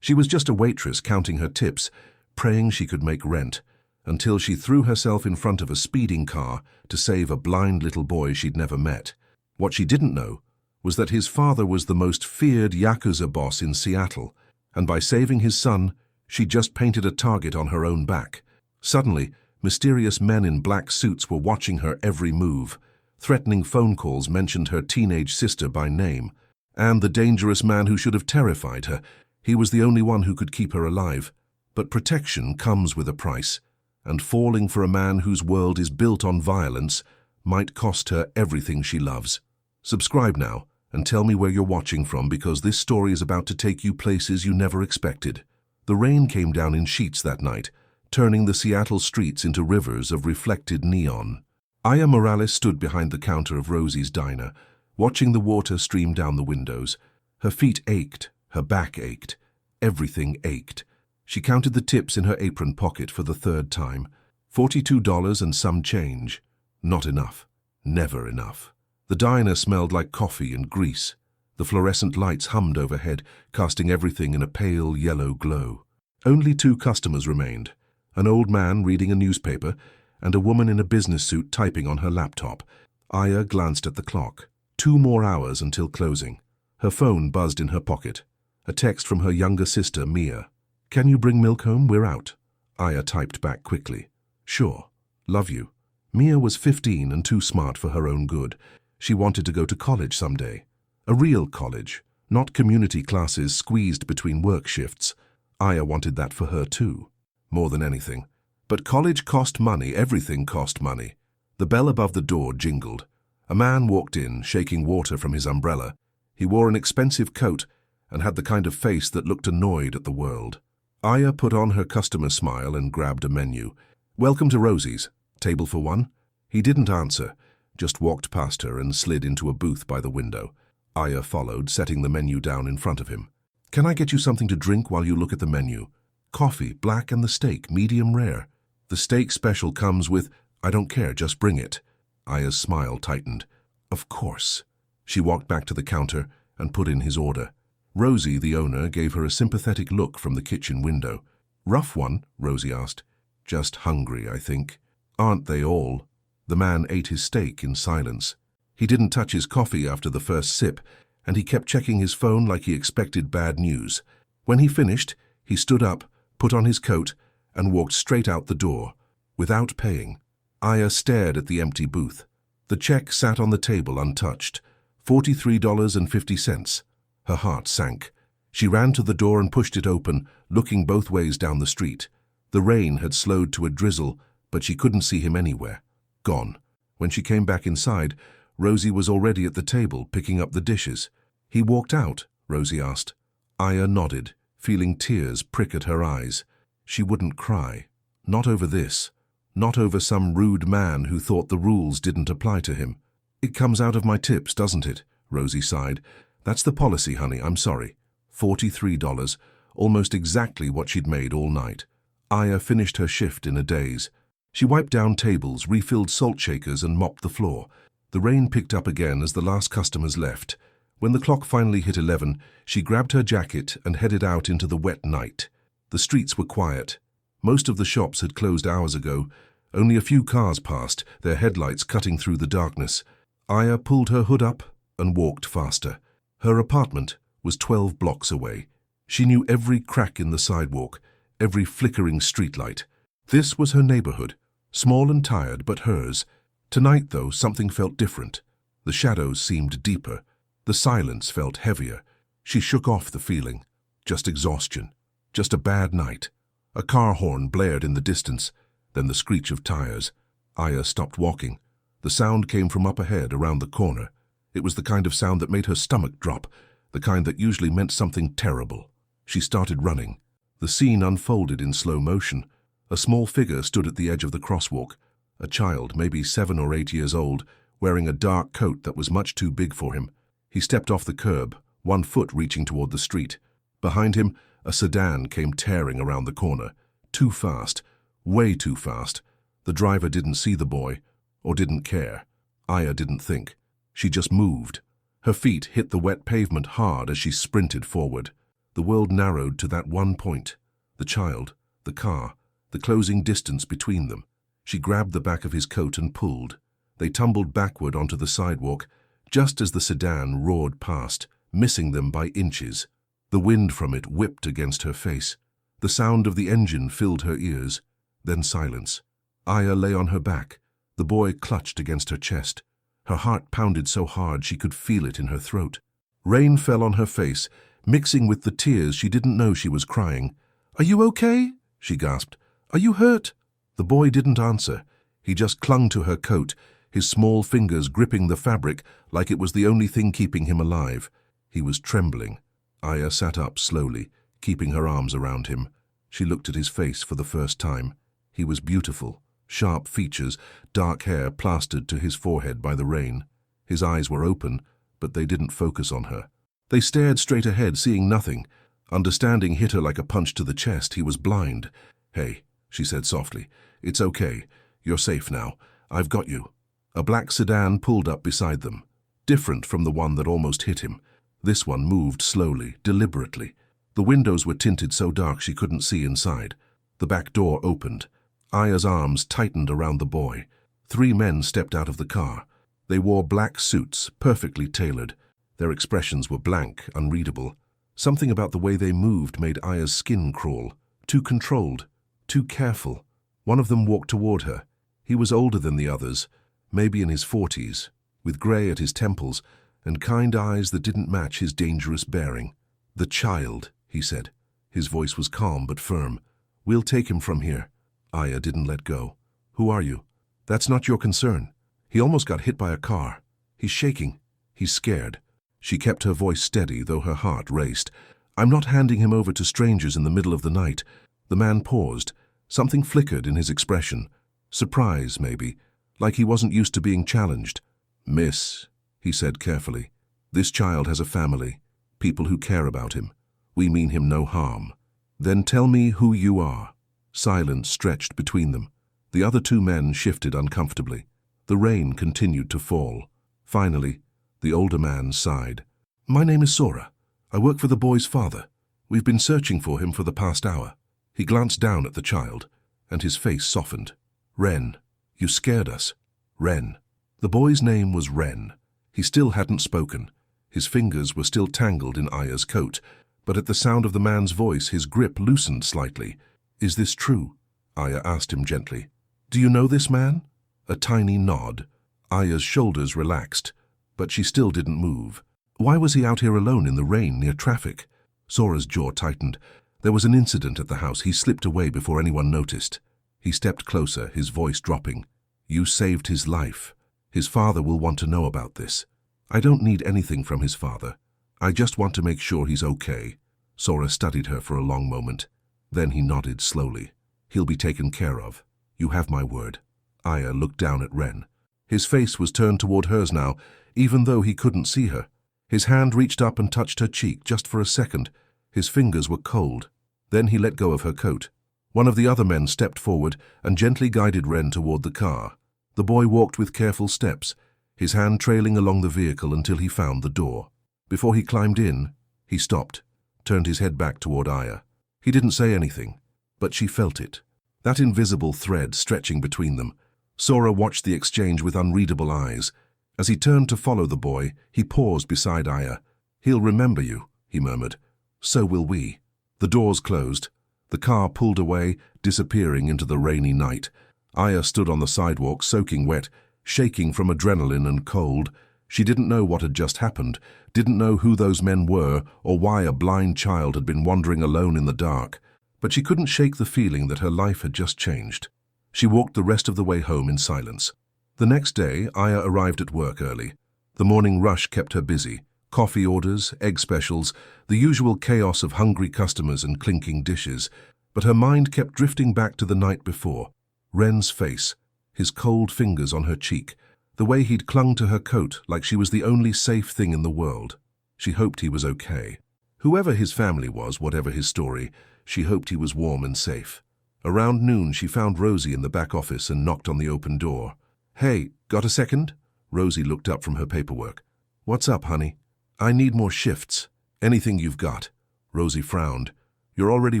She was just a waitress counting her tips, praying she could make rent, until she threw herself in front of a speeding car to save a blind little boy she'd never met. What she didn't know was that his father was the most feared Yakuza boss in Seattle, and by saving his son, she just painted a target on her own back. Suddenly, mysterious men in black suits were watching her every move. Threatening phone calls mentioned her teenage sister by name, and the dangerous man who should have terrified her. He was the only one who could keep her alive. But protection comes with a price, and falling for a man whose world is built on violence might cost her everything she loves. Subscribe now and tell me where you're watching from, because this story is about to take you places you never expected. The rain came down in sheets that night, turning the Seattle streets into rivers of reflected neon. Aya Morales stood behind the counter of Rosie's diner, watching the water stream down the windows. Her feet ached, her back ached, everything ached. She counted the tips in her apron pocket for the third time. $42 and some change. Not enough. Never enough. The diner smelled like coffee and grease. The fluorescent lights hummed overhead, casting everything in a pale yellow glow. Only 2 customers remained, an old man reading a newspaper and a woman in a business suit typing on her laptop. Aya glanced at the clock. 2 more hours until closing. Her phone buzzed in her pocket. A text from her younger sister, Mia. "Can you bring milk home? We're out." Aya typed back quickly. "Sure. Love you." Mia was 15 and too smart for her own good. She wanted to go to college someday. A real college, not community classes squeezed between work shifts. Aya wanted that for her too, more than anything. But college cost money, everything cost money. The bell above the door jingled. A man walked in, shaking water from his umbrella. He wore an expensive coat and had the kind of face that looked annoyed at the world. Aya put on her customer smile and grabbed a menu. "Welcome to Rosie's. Table for one?" He didn't answer, just walked past her and slid into a booth by the window. Aya followed, setting the menu down in front of him. "Can I get you something to drink while you look at the menu?" "Coffee, black, and the steak, medium rare." "The steak special comes with—" "I don't care, just bring it." Aya's smile tightened. "Of course." She walked back to the counter and put in his order. Rosie, the owner, gave her a sympathetic look from the kitchen window. "Rough one?" Rosie asked. "Just hungry, I think." "Aren't they all?" The man ate his steak in silence. He didn't touch his coffee after the first sip, and he kept checking his phone like he expected bad news. When he finished, he stood up, put on his coat, and walked straight out the door, without paying. Aya stared at the empty booth. The check sat on the table untouched. $43.50. Her heart sank. She ran to the door and pushed it open, looking both ways down the street. The rain had slowed to a drizzle, but she couldn't see him anywhere. Gone. When she came back inside, Rosie was already at the table, picking up the dishes. "He walked out?" Rosie asked. Aya nodded, feeling tears prick at her eyes. She wouldn't cry. Not over this. Not over some rude man who thought the rules didn't apply to him. "It comes out of my tips, doesn't it?" Rosie sighed. "That's the policy, honey, I'm sorry." $43, almost exactly what she'd made all night. Aya finished her shift in a daze. She wiped down tables, refilled salt shakers, and mopped the floor. The rain picked up again as the last customers left. When the clock finally hit 11, she grabbed her jacket and headed out into the wet night. The streets were quiet. Most of the shops had closed hours ago. Only a few cars passed, their headlights cutting through the darkness. Aya pulled her hood up and walked faster. Her apartment was 12 blocks away. She knew every crack in the sidewalk, every flickering streetlight. This was her neighborhood, small and tired, but hers. Tonight, though, something felt different. The shadows seemed deeper. The silence felt heavier. She shook off the feeling. Just exhaustion. Just a bad night. A car horn blared in the distance, then the screech of tires. Aya stopped walking. The sound came from up ahead, around the corner. It was the kind of sound that made her stomach drop, the kind that usually meant something terrible. She started running. The scene unfolded in slow motion. A small figure stood at the edge of the crosswalk. A child, maybe 7 or 8 years old, wearing a dark coat that was much too big for him. He stepped off the curb, one foot reaching toward the street. Behind him, a sedan came tearing around the corner. Too fast. Way too fast. The driver didn't see the boy, or didn't care. Aya didn't think. She just moved. Her feet hit the wet pavement hard as she sprinted forward. The The world narrowed to that one point. The child, the car, the closing distance between them. She grabbed the back of his coat and pulled. They tumbled backward onto the sidewalk, just as the sedan roared past, missing them by inches. The wind from it whipped against her face. The sound of the engine filled her ears. Then silence. Aya lay on her back. The boy clutched against her chest. Her heart pounded so hard she could feel it in her throat. Rain fell on her face, mixing with the tears she didn't know she was crying. "Are you okay?" she gasped. "Are you hurt?" The boy didn't answer. He just clung to her coat, his small fingers gripping the fabric like it was the only thing keeping him alive. He was trembling. Aya sat up slowly, keeping her arms around him. She looked at his face for the first time. He was beautiful. Sharp features, dark hair plastered to his forehead by the rain. His eyes were open, but they didn't focus on her. They stared straight ahead, seeing nothing. Understanding hit her like a punch to the chest. He was blind. "Hey," she said softly. "It's okay. You're safe now. I've got you." A black sedan pulled up beside them, different from the one that almost hit him. This one moved slowly, deliberately. The windows were tinted so dark she couldn't see inside. The back door opened. Aya's arms tightened around the boy. 3 men stepped out of the car. They wore black suits, perfectly tailored. Their expressions were blank, unreadable. Something about the way they moved made Aya's skin crawl. Too controlled, too careful. One of them walked toward her. He was older than the others, maybe in his 40s, with grey at his temples and kind eyes that didn't match his dangerous bearing. "The child," he said. His voice was calm but firm. "We'll take him from here." Aya didn't let go. "Who are you?" "That's not your concern. He almost got hit by a car. He's shaking. He's scared." She kept her voice steady, though her heart raced. "I'm not handing him over to strangers in the middle of the night." The man paused. Something flickered in his expression. Surprise, maybe, like he wasn't used to being challenged. "Miss," he said carefully, "this child has a family, people who care about him. We mean him no harm." "Then tell me who you are." Silence stretched between them. The other 2 men shifted uncomfortably. The rain continued to fall. Finally, the older man sighed. "My name is Sora. I work for the boy's father. We've been searching for him for the past hour." He glanced down at the child, and his face softened. "Ren, you scared us." "Ren." The boy's name was Ren. He still hadn't spoken. His fingers were still tangled in Aya's coat, but at the sound of the man's voice his grip loosened slightly. "Is this true?" Aya asked him gently. "Do you know this man?" A tiny nod. Aya's shoulders relaxed, but she still didn't move. "Why was he out here alone in the rain near traffic?" Sora's jaw tightened. "There was an incident at the house. He slipped away before anyone noticed." He stepped closer, his voice dropping. "You saved his life. His father will want to know about this." "I don't need anything from his father. I just want to make sure he's okay." Sora studied her for a long moment. Then he nodded slowly. "He'll be taken care of. You have my word." Aya looked down at Ren. His face was turned toward hers now, even though he couldn't see her. His hand reached up and touched her cheek just for a second. His fingers were cold. Then he let go of her coat. One of the other men stepped forward and gently guided Ren toward the car. The boy walked with careful steps, his hand trailing along the vehicle until he found the door. Before he climbed in, he stopped, turned his head back toward Aya. He didn't say anything, but she felt it. That invisible thread stretching between them. Sora watched the exchange with unreadable eyes. As he turned to follow the boy, he paused beside Aya. "He'll remember you," he murmured. "So will we." The doors closed. The car pulled away, disappearing into the rainy night. Aya stood on the sidewalk, soaking wet, shaking from adrenaline and cold. She didn't know what had just happened, didn't know who those men were or why a blind child had been wandering alone in the dark. But she couldn't shake the feeling that her life had just changed. She walked the rest of the way home in silence. The next day, Aya arrived at work early. The morning rush kept her busy. Coffee orders, egg specials, the usual chaos of hungry customers and clinking dishes. But her mind kept drifting back to the night before. Ren's face, his cold fingers on her cheek, the way he'd clung to her coat like she was the only safe thing in the world. She hoped he was okay. Whoever his family was, whatever his story, she hoped he was warm and safe. Around noon, she found Rosie in the back office and knocked on the open door. "Hey, got a second?" Rosie looked up from her paperwork. "What's up, honey?" "I need more shifts. Anything you've got." Rosie frowned. You're already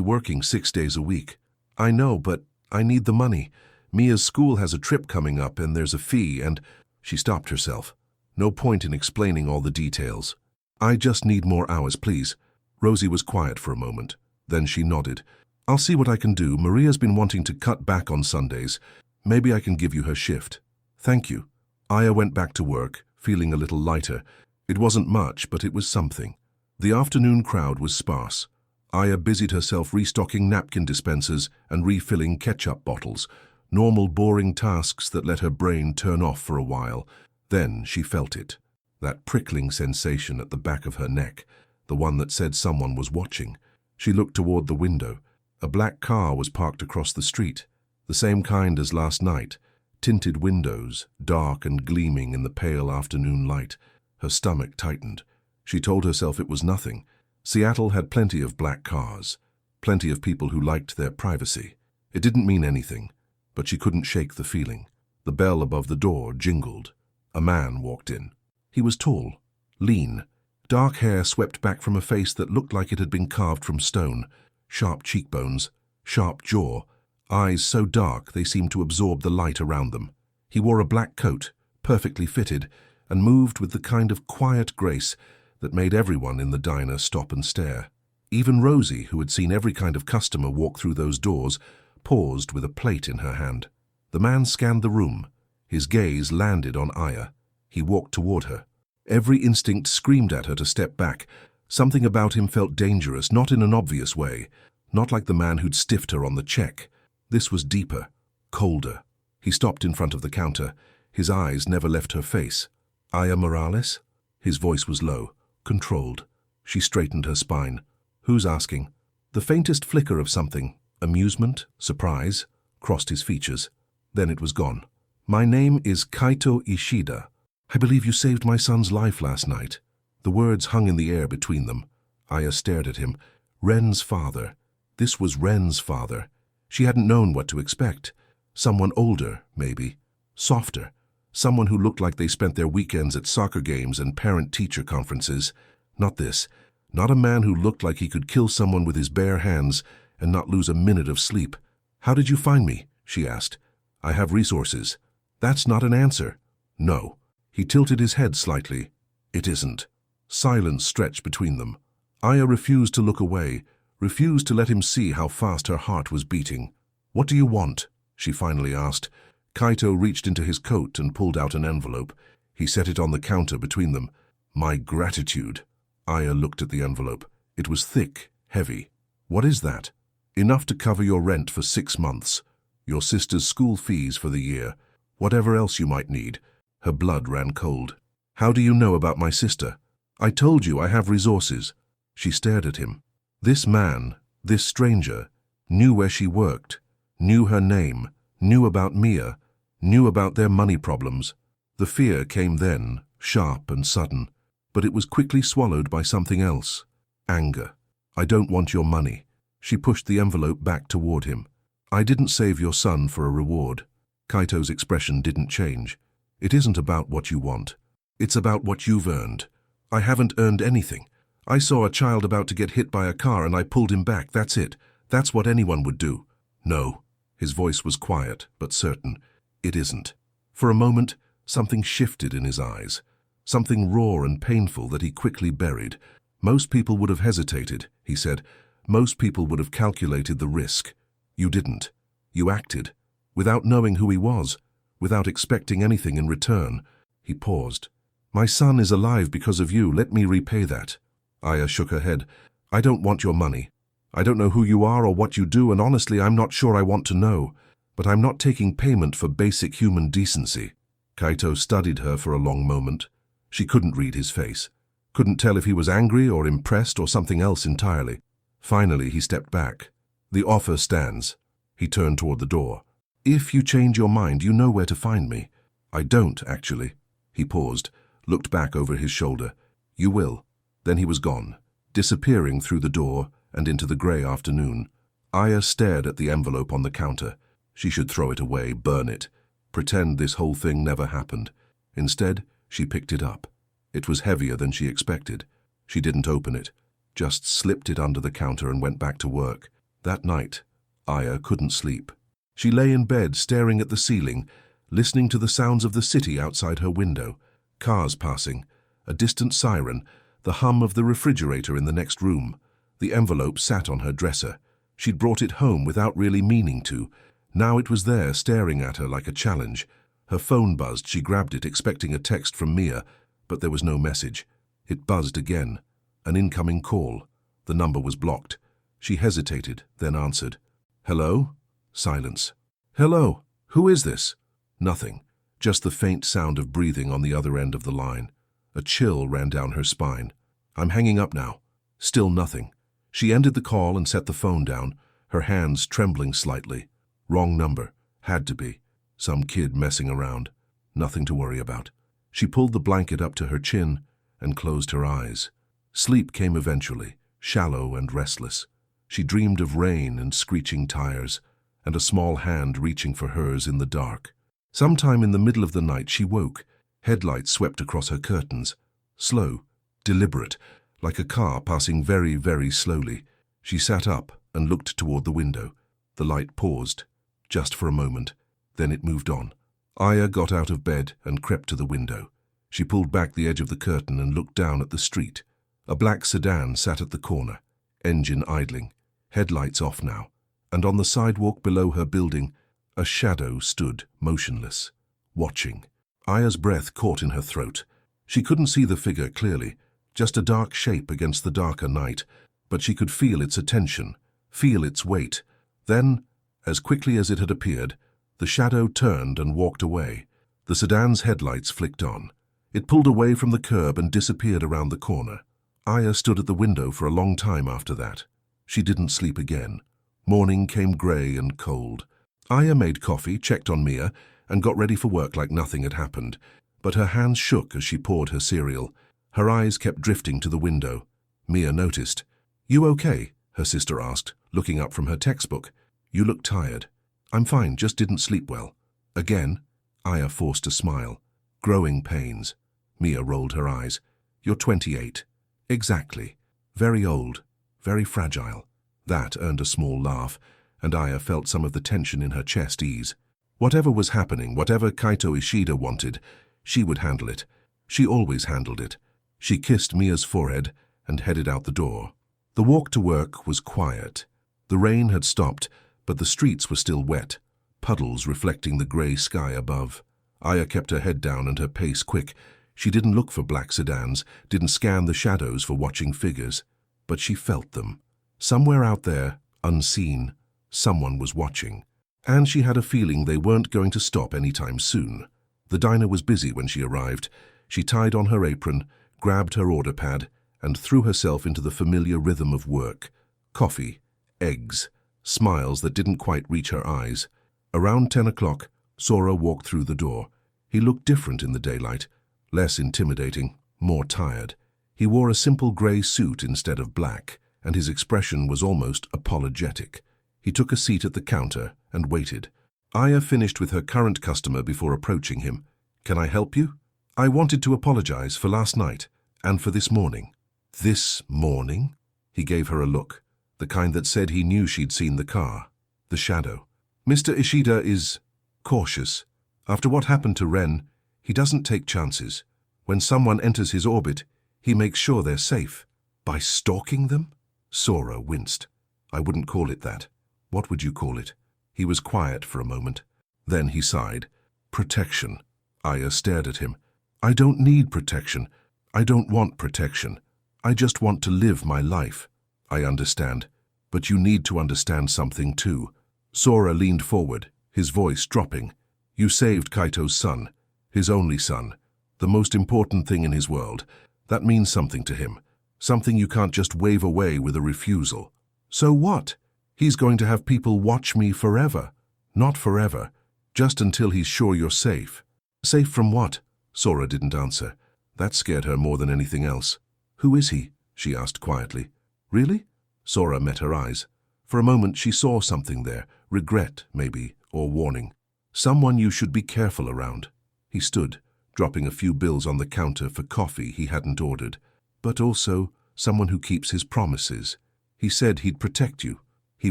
working 6 days a week. I know, but I need the money. Mia's school has a trip coming up and there's a fee and… She stopped herself. No point in explaining all the details. I just need more hours, please. Rosie was quiet for a moment. Then she nodded. I'll see what I can do. Maria's been wanting to cut back on Sundays. Maybe I can give you her shift. Thank you. Aya went back to work, feeling a little lighter. It wasn't much, but it was something. The afternoon crowd was sparse. Aya busied herself restocking napkin dispensers and refilling ketchup bottles, normal boring tasks that let her brain turn off for a while. Then she felt it, that prickling sensation at the back of her neck, the one that said someone was watching. She looked toward the window. A black car was parked across the street, the same kind as last night, tinted windows, dark and gleaming in the pale afternoon light. Her stomach tightened. She told herself it was nothing. Seattle had plenty of black cars, plenty of people who liked their privacy. It didn't mean anything, but she couldn't shake the feeling. The bell above the door jingled. A man walked in. He was tall, lean. Dark hair swept back from a face that looked like it had been carved from stone. Sharp cheekbones, sharp jaw, eyes so dark they seemed to absorb the light around them. He wore a black coat, perfectly fitted, and moved with the kind of quiet grace that made everyone in the diner stop and stare. Even Rosie, who had seen every kind of customer walk through those doors, paused with a plate in her hand. The man scanned the room. His gaze landed on Aya. He walked toward her. Every instinct screamed at her to step back. Something about him felt dangerous, not in an obvious way, not like the man who'd stiffed her on the check. This was deeper, colder. He stopped in front of the counter. His eyes never left her face. Aya Morales? His voice was low, controlled. She straightened her spine. Who's asking? The faintest flicker of something, amusement, surprise, crossed his features. Then it was gone. My name is Kaito Ishida. I believe you saved my son's life last night. The words hung in the air between them. Aya stared at him. Ren's father. This was Ren's father. She hadn't known what to expect. Someone older, maybe. Softer. Someone who looked like they spent their weekends at soccer games and parent-teacher conferences. Not this. Not a man who looked like he could kill someone with his bare hands and not lose a minute of sleep. How did you find me? She asked. I have resources. That's not an answer. No. He tilted his head slightly. It isn't. Silence stretched between them. Aya refused to look away, refused to let him see how fast her heart was beating. What do you want? She finally asked. Kaito reached into his coat and pulled out an envelope. He set it on the counter between them. My gratitude. Aya looked at the envelope. It was thick, heavy. What is that? Enough to cover your rent for 6 months. Your sister's school fees for the year. Whatever else you might need. Her blood ran cold. How do you know about my sister? I told you I have resources. She stared at him. This man, this stranger, knew where she worked, knew her name, knew about Mia, knew about their money problems. The fear came then, sharp and sudden, but it was quickly swallowed by something else. Anger. I don't want your money. She pushed the envelope back toward him. I didn't save your son for a reward. Kaito's expression didn't change. It isn't about what you want. It's about what you've earned. I haven't earned anything. I saw a child about to get hit by a car and I pulled him back. That's it. That's what anyone would do. No. His voice was quiet, but certain. It isn't. For a moment, something shifted in his eyes. Something raw and painful that he quickly buried. Most people would have hesitated, he said. Most people would have calculated the risk. You didn't. You acted. Without knowing who he was. Without expecting anything in return. He paused. My son is alive because of you. Let me repay that. Aya shook her head. I don't want your money. I don't know who you are or what you do, and honestly, I'm not sure I want to know. But I'm not taking payment for basic human decency. Kaito studied her for a long moment. She couldn't read his face. Couldn't tell if he was angry or impressed or something else entirely. Finally, he stepped back. The offer stands. He turned toward the door. If you change your mind, you know where to find me. I don't, actually. He paused, looked back over his shoulder. You will. Then he was gone, disappearing through the door and into the grey afternoon. Aya stared at the envelope on the counter. She should throw it away, burn it, pretend this whole thing never happened. Instead, she picked it up. It was heavier than she expected. She didn't open it. just slipped it under the counter and went back to work. That night, Aya couldn't sleep. She lay in bed staring at the ceiling, listening to the sounds of the city outside her window. Cars passing, a distant siren, the hum of the refrigerator in the next room. The envelope sat on her dresser. She'd brought it home without really meaning to. Now it was there, staring at her like a challenge. Her phone buzzed. She grabbed it, expecting a text from Mia, but there was no message. It buzzed again. An incoming call. The number was blocked. She hesitated, then answered. "Hello?" Silence. "Hello? Who is this?" Nothing. Just the faint sound of breathing on the other end of the line. A chill ran down her spine. "I'm hanging up now." Still nothing. She ended the call and set the phone down, her hands trembling slightly. Wrong number. Had to be. Some kid messing around. Nothing to worry about. She pulled the blanket up to her chin and closed her eyes. Sleep came eventually, shallow and restless. She dreamed of rain and screeching tires, and a small hand reaching for hers in the dark. Sometime in the middle of the night she woke. Headlights swept across her curtains. Slow, deliberate, like a car passing very, very slowly. She sat up and looked toward the window. The light paused, just for a moment. Then it moved on. Aya got out of bed and crept to the window. She pulled back the edge of the curtain and looked down at the street. A black sedan sat at the corner, engine idling, headlights off now, and on the sidewalk below her building, a shadow stood motionless, watching. Aya's breath caught in her throat. She couldn't see the figure clearly, just a dark shape against the darker night, but she could feel its attention, feel its weight. Then, as quickly as it had appeared, the shadow turned and walked away. The sedan's headlights flicked on. It pulled away from the curb and disappeared around the corner. Aya stood at the window for a long time after that. She didn't sleep again. Morning came grey and cold. Aya made coffee, checked on Mia, and got ready for work like nothing had happened. But her hands shook as she poured her cereal. Her eyes kept drifting to the window. Mia noticed. "You okay?" her sister asked, looking up from her textbook. "You look tired." "I'm fine, just didn't sleep well." "Again?" Aya forced a smile. "Growing pains." Mia rolled her eyes. "You're 28. "Exactly. Very old. Very fragile." That earned a small laugh, and Aya felt some of the tension in her chest ease. Whatever was happening, whatever Kaito Ishida wanted, she would handle it. She always handled it. She kissed Mia's forehead and headed out the door. The walk to work was quiet. The rain had stopped, but the streets were still wet, puddles reflecting the grey sky above. Aya kept her head down and her pace quick. She didn't look for black sedans, didn't scan the shadows for watching figures, but she felt them. Somewhere out there, unseen, someone was watching. And she had a feeling they weren't going to stop anytime soon. The diner was busy when she arrived. She tied on her apron, grabbed her order pad, and threw herself into the familiar rhythm of work. Coffee, eggs, smiles that didn't quite reach her eyes. Around 10 o'clock, Sora walked through the door. He looked different in the daylight, less intimidating, more tired. He wore a simple grey suit instead of black, and his expression was almost apologetic. He took a seat at the counter and waited. Aya finished with her current customer before approaching him. "Can I help you?" "I wanted to apologize for last night and for this morning." "This morning?" He gave her a look, the kind that said he knew she'd seen the car, the shadow. "Mr. Ishida is cautious. After what happened to Ren, he doesn't take chances. When someone enters his orbit, he makes sure they're safe." "By stalking them?" Sora winced. "I wouldn't call it that. What would you call it?" He was quiet for a moment. Then he sighed. "Protection." Aya stared at him. "I don't need protection. I don't want protection. I just want to live my life." "I understand. But you need to understand something too." Sora leaned forward, his voice dropping. "You saved Kaito's son, his only son, the most important thing in his world. That means something to him. Something you can't just wave away with a refusal." "So what? He's going to have people watch me forever." "Not forever. Just until he's sure you're safe." "Safe from what?" Sora didn't answer. That scared her more than anything else. "Who is he?" she asked quietly. "Really?" Sora met her eyes. For a moment she saw something there, regret, maybe, or warning. "Someone you should be careful around." He stood, dropping a few bills on the counter for coffee he hadn't ordered. "But also Someone who keeps his promises. He said he'd protect you. He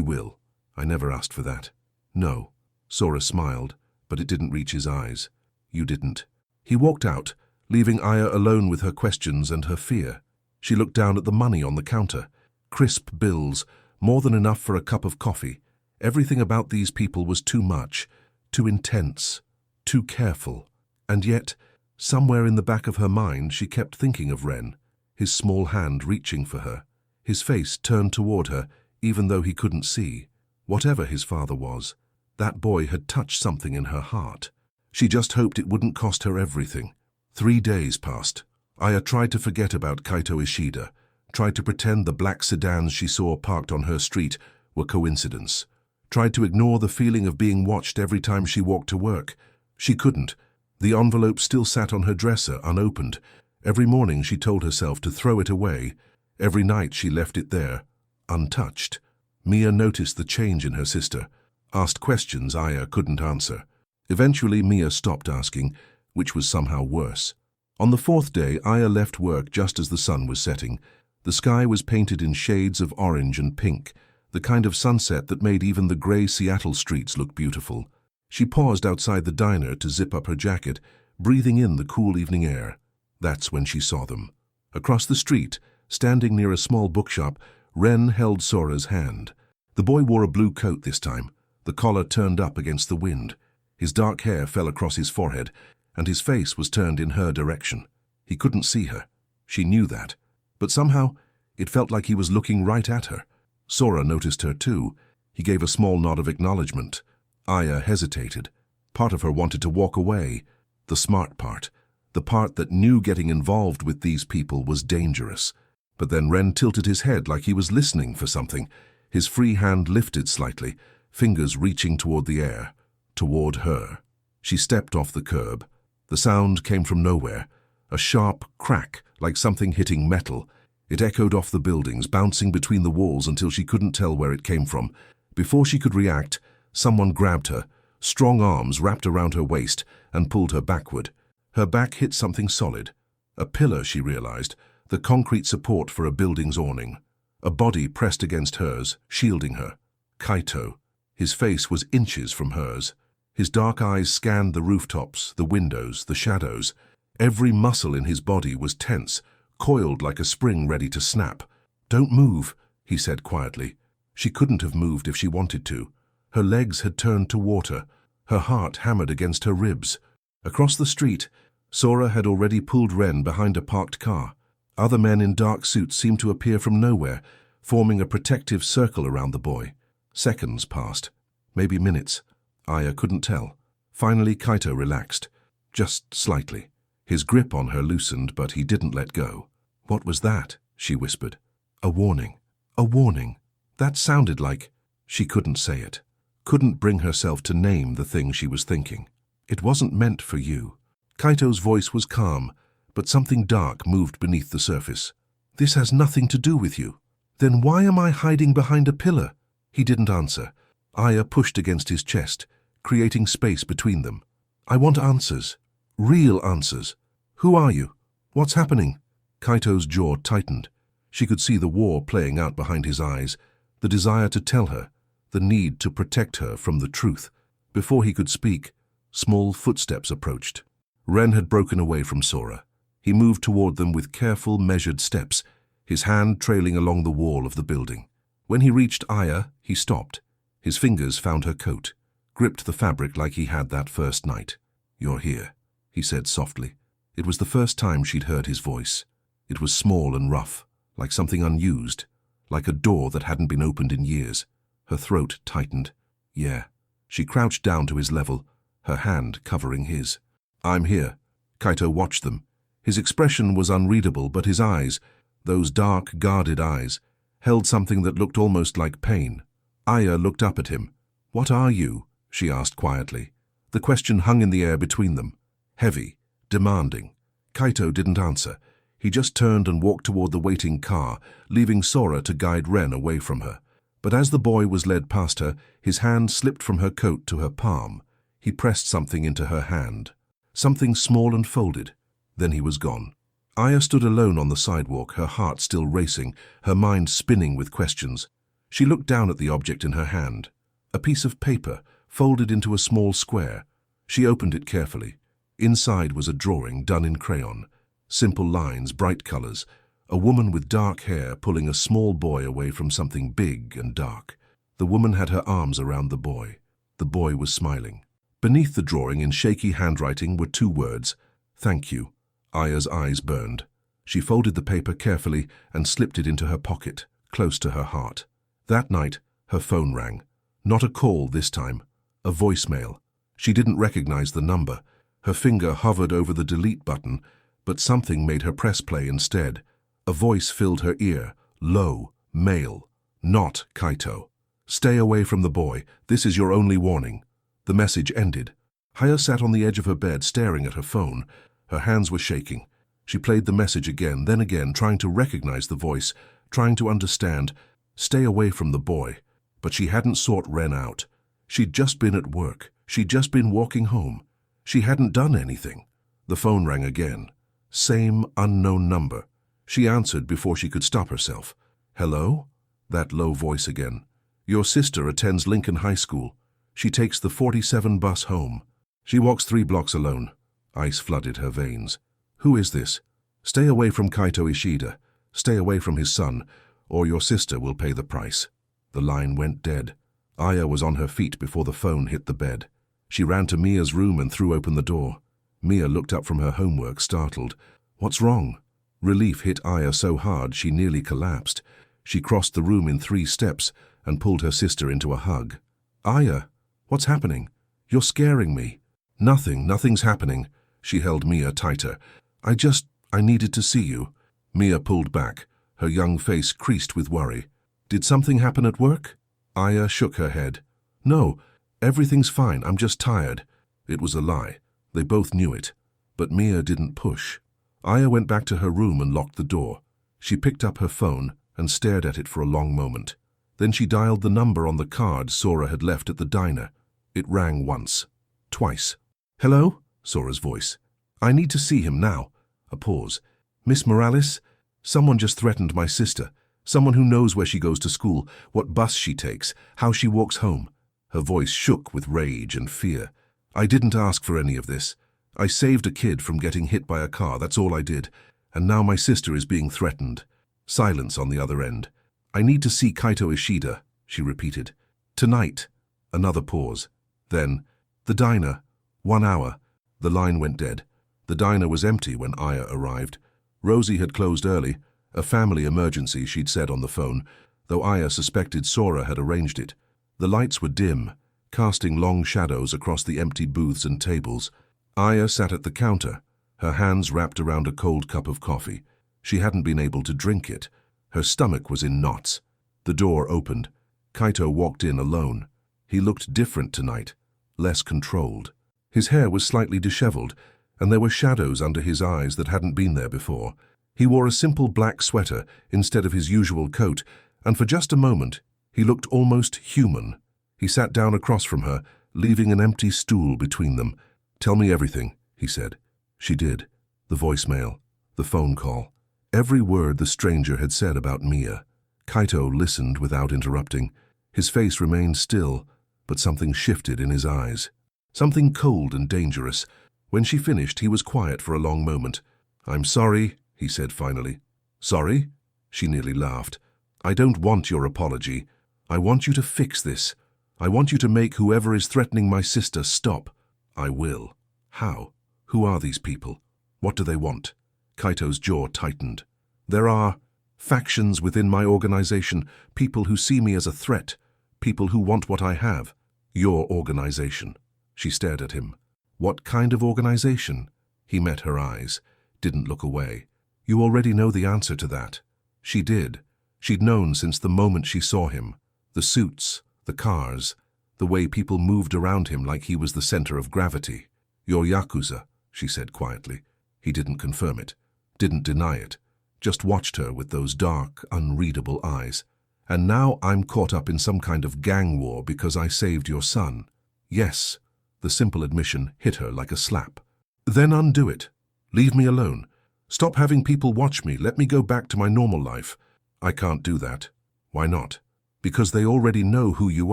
will. I never asked for that. No. Sora smiled, but it didn't reach his eyes. You didn't. He walked out, leaving Aya alone with her questions and her fear. She looked down at the money on the counter. Crisp bills, more than enough for a cup of coffee. Everything about these people was too much, too intense, too careful. And yet, somewhere in the back of her mind, she kept thinking of Ren, his small hand reaching for her, his face turned toward her, even though he couldn't see. Whatever his father was, that boy had touched something in her heart. She just hoped it wouldn't cost her everything. 3 days passed. Aya tried to forget about Kaito Ishida, tried to pretend the black sedans she saw parked on her street were coincidence, tried to ignore the feeling of being watched every time she walked to work. She couldn't. The envelope still sat on her dresser, unopened. Every morning she told herself to throw it away. Every night she left it there, untouched. Mia noticed the change in her sister, asked questions Aya couldn't answer. Eventually Mia stopped asking, which was somehow worse. On the 4th day, Aya left work just as the sun was setting. The sky was painted in shades of orange and pink, the kind of sunset that made even the grey Seattle streets look beautiful. She paused outside the diner to zip up her jacket, breathing in the cool evening air. That's when she saw them. Across the street, standing near a small bookshop, Ren held Sora's hand. The boy wore a blue coat this time, the collar turned up against the wind. His dark hair fell across his forehead, and his face was turned in her direction. He couldn't see her. She knew that. But somehow, it felt like he was looking right at her. Sora noticed her too. He gave a small nod of acknowledgement. Aya hesitated. Part of her wanted to walk away. The smart part. The part that knew getting involved with these people was dangerous. But then Ren tilted his head like he was listening for something. His free hand lifted slightly, fingers reaching toward the air, toward her. She stepped off the curb. The sound came from nowhere, a sharp crack like something hitting metal. It echoed off the buildings, bouncing between the walls until she couldn't tell where it came from. Before she could react, someone grabbed her, strong arms wrapped around her waist, and pulled her backward. Her back hit something solid. A pillar, she realized, the concrete support for a building's awning. A body pressed against hers, shielding her. Kaito. His face was inches from hers. His dark eyes scanned the rooftops, the windows, the shadows. Every muscle in his body was tense, coiled like a spring ready to snap. "Don't move," he said quietly. She couldn't have moved if she wanted to. Her legs had turned to water. Her heart hammered against her ribs. Across the street, Sora had already pulled Ren behind a parked car. Other men in dark suits seemed to appear from nowhere, forming a protective circle around the boy. Seconds passed. Maybe minutes. Aya couldn't tell. Finally, Kaito relaxed. Just slightly. His grip on her loosened, but he didn't let go. "What was that?" she whispered. "A warning. A warning." That sounded like... She couldn't say it. Couldn't bring herself to name the thing she was thinking. "It wasn't meant for you." Kaito's voice was calm, but something dark moved beneath the surface. "This has nothing to do with you." "Then why am I hiding behind a pillar?" He didn't answer. Aya pushed against his chest, creating space between them. "I want answers. Real answers. Who are you? What's happening?" Kaito's jaw tightened. She could see the war playing out behind his eyes, the desire to tell her, the need to protect her from the truth. Before he could speak, small footsteps approached. Ren had broken away from Sora. He moved toward them with careful, measured steps, his hand trailing along the wall of the building. When he reached Aya, he stopped. His fingers found her coat, gripped the fabric like he had that first night. "You're here," he said softly. It was the first time she'd heard his voice. It was small and rough, like something unused, like a door that hadn't been opened in years. Her throat tightened. "Yeah." She crouched down to his level, her hand covering his. "I'm here." Kaito watched them. His expression was unreadable, but his eyes, those dark, guarded eyes, held something that looked almost like pain. Aya looked up at him. "What are you?" she asked quietly. The question hung in the air between them, heavy, demanding. Kaito didn't answer. He just turned and walked toward the waiting car, leaving Sora to guide Ren away from her. But as the boy was led past her, his hand slipped from her coat to her palm. He pressed something into her hand. Something small and folded. Then he was gone. Aya stood alone on the sidewalk, her heart still racing, her mind spinning with questions. She looked down at the object in her hand. A piece of paper, folded into a small square. She opened it carefully. Inside was a drawing done in crayon. Simple lines, bright colors. A woman with dark hair pulling a small boy away from something big and dark. The woman had her arms around the boy. The boy was smiling. Beneath the drawing, in shaky handwriting, were 2 words, "Thank you." Aya's eyes burned. She folded the paper carefully and slipped it into her pocket, close to her heart. That night, her phone rang. Not a call this time. A voicemail. She didn't recognize the number. Her finger hovered over the delete button, but something made her press play instead. A voice filled her ear. Low, male. Not Kaito. "Stay away from the boy. This is your only warning." The message ended. Aya sat on the edge of her bed, staring at her phone. Her hands were shaking. She played the message again, then again, trying to recognize the voice, trying to understand. Stay away from the boy. But she hadn't sought Ren out. She'd just been at work. She'd just been walking home. She hadn't done anything. The phone rang again. Same unknown number. She answered before she could stop herself. "Hello?" That low voice again. "Your sister attends Lincoln High School. She takes the 47 bus home. She walks 3 blocks alone." Ice flooded her veins. "Who is this?" "Stay away from Kaito Ishida. Stay away from his son, or your sister will pay the price." The line went dead. Aya was on her feet before the phone hit the bed. She ran to Mia's room and threw open the door. Mia looked up from her homework, startled. "What's wrong?" Relief hit Aya so hard she nearly collapsed. She crossed the room in 3 steps and pulled her sister into a hug. "Aya, what's happening? You're scaring me." Nothing's happening." She held Mia tighter. I needed to see you." Mia pulled back, her young face creased with worry. "Did something happen at work?" Aya shook her head. "No, everything's fine, I'm just tired." It was a lie. They both knew it. But Mia didn't push. Aya went back to her room and locked the door. She picked up her phone and stared at it for a long moment. Then she dialed the number on the card Sora had left at the diner. It rang once, twice. "Hello?" Sora's voice. "I need to see him now." A pause. "Miss Morales? Someone just threatened my sister. Someone who knows where she goes to school, what bus she takes, how she walks home." Her voice shook with rage and fear. "I didn't ask for any of this. I saved a kid from getting hit by a car, that's all I did. And now my sister is being threatened." Silence on the other end. "I need to see Kaito Ishida," she repeated. "Tonight." Another pause. Then, "The diner. 1 hour." The line went dead. The diner was empty when Aya arrived. Rosie had closed early, a family emergency, she'd said on the phone, though Aya suspected Sora had arranged it. The lights were dim, casting long shadows across the empty booths and tables. Aya sat at the counter, her hands wrapped around a cold cup of coffee. She hadn't been able to drink it. Her stomach was in knots. The door opened. Kaito walked in alone. He looked different tonight, less controlled. His hair was slightly disheveled, and there were shadows under his eyes that hadn't been there before. He wore a simple black sweater instead of his usual coat, and for just a moment, he looked almost human. He sat down across from her, leaving an empty stool between them. "Tell me everything," he said. She did. The voicemail, the phone call, every word the stranger had said about Mia. Kaito listened without interrupting. His face remained still, but something shifted in his eyes. Something cold and dangerous. When she finished, he was quiet for a long moment. "I'm sorry," he said finally. "Sorry?" She nearly laughed. "I don't want your apology. I want you to fix this. I want you to make whoever is threatening my sister stop." "I will." "How? Who are these people? What do they want?" Kaito's jaw tightened. "There are factions within my organization, people who see me as a threat, people who want what I have." "Your organization." She stared at him. "What kind of organization?" He met her eyes, didn't look away. "You already know the answer to that." She did. She'd known since the moment she saw him. The suits, the cars, the way people moved around him like he was the center of gravity. "You're Yakuza," she said quietly. He didn't confirm it, didn't deny it, just watched her with those dark, unreadable eyes. "And now I'm caught up in some kind of gang war because I saved your son." "Yes." The simple admission hit her like a slap. "Then undo it. Leave me alone. Stop having people watch me. Let me go back to my normal life. I can't do that. Why not? Because they already know who you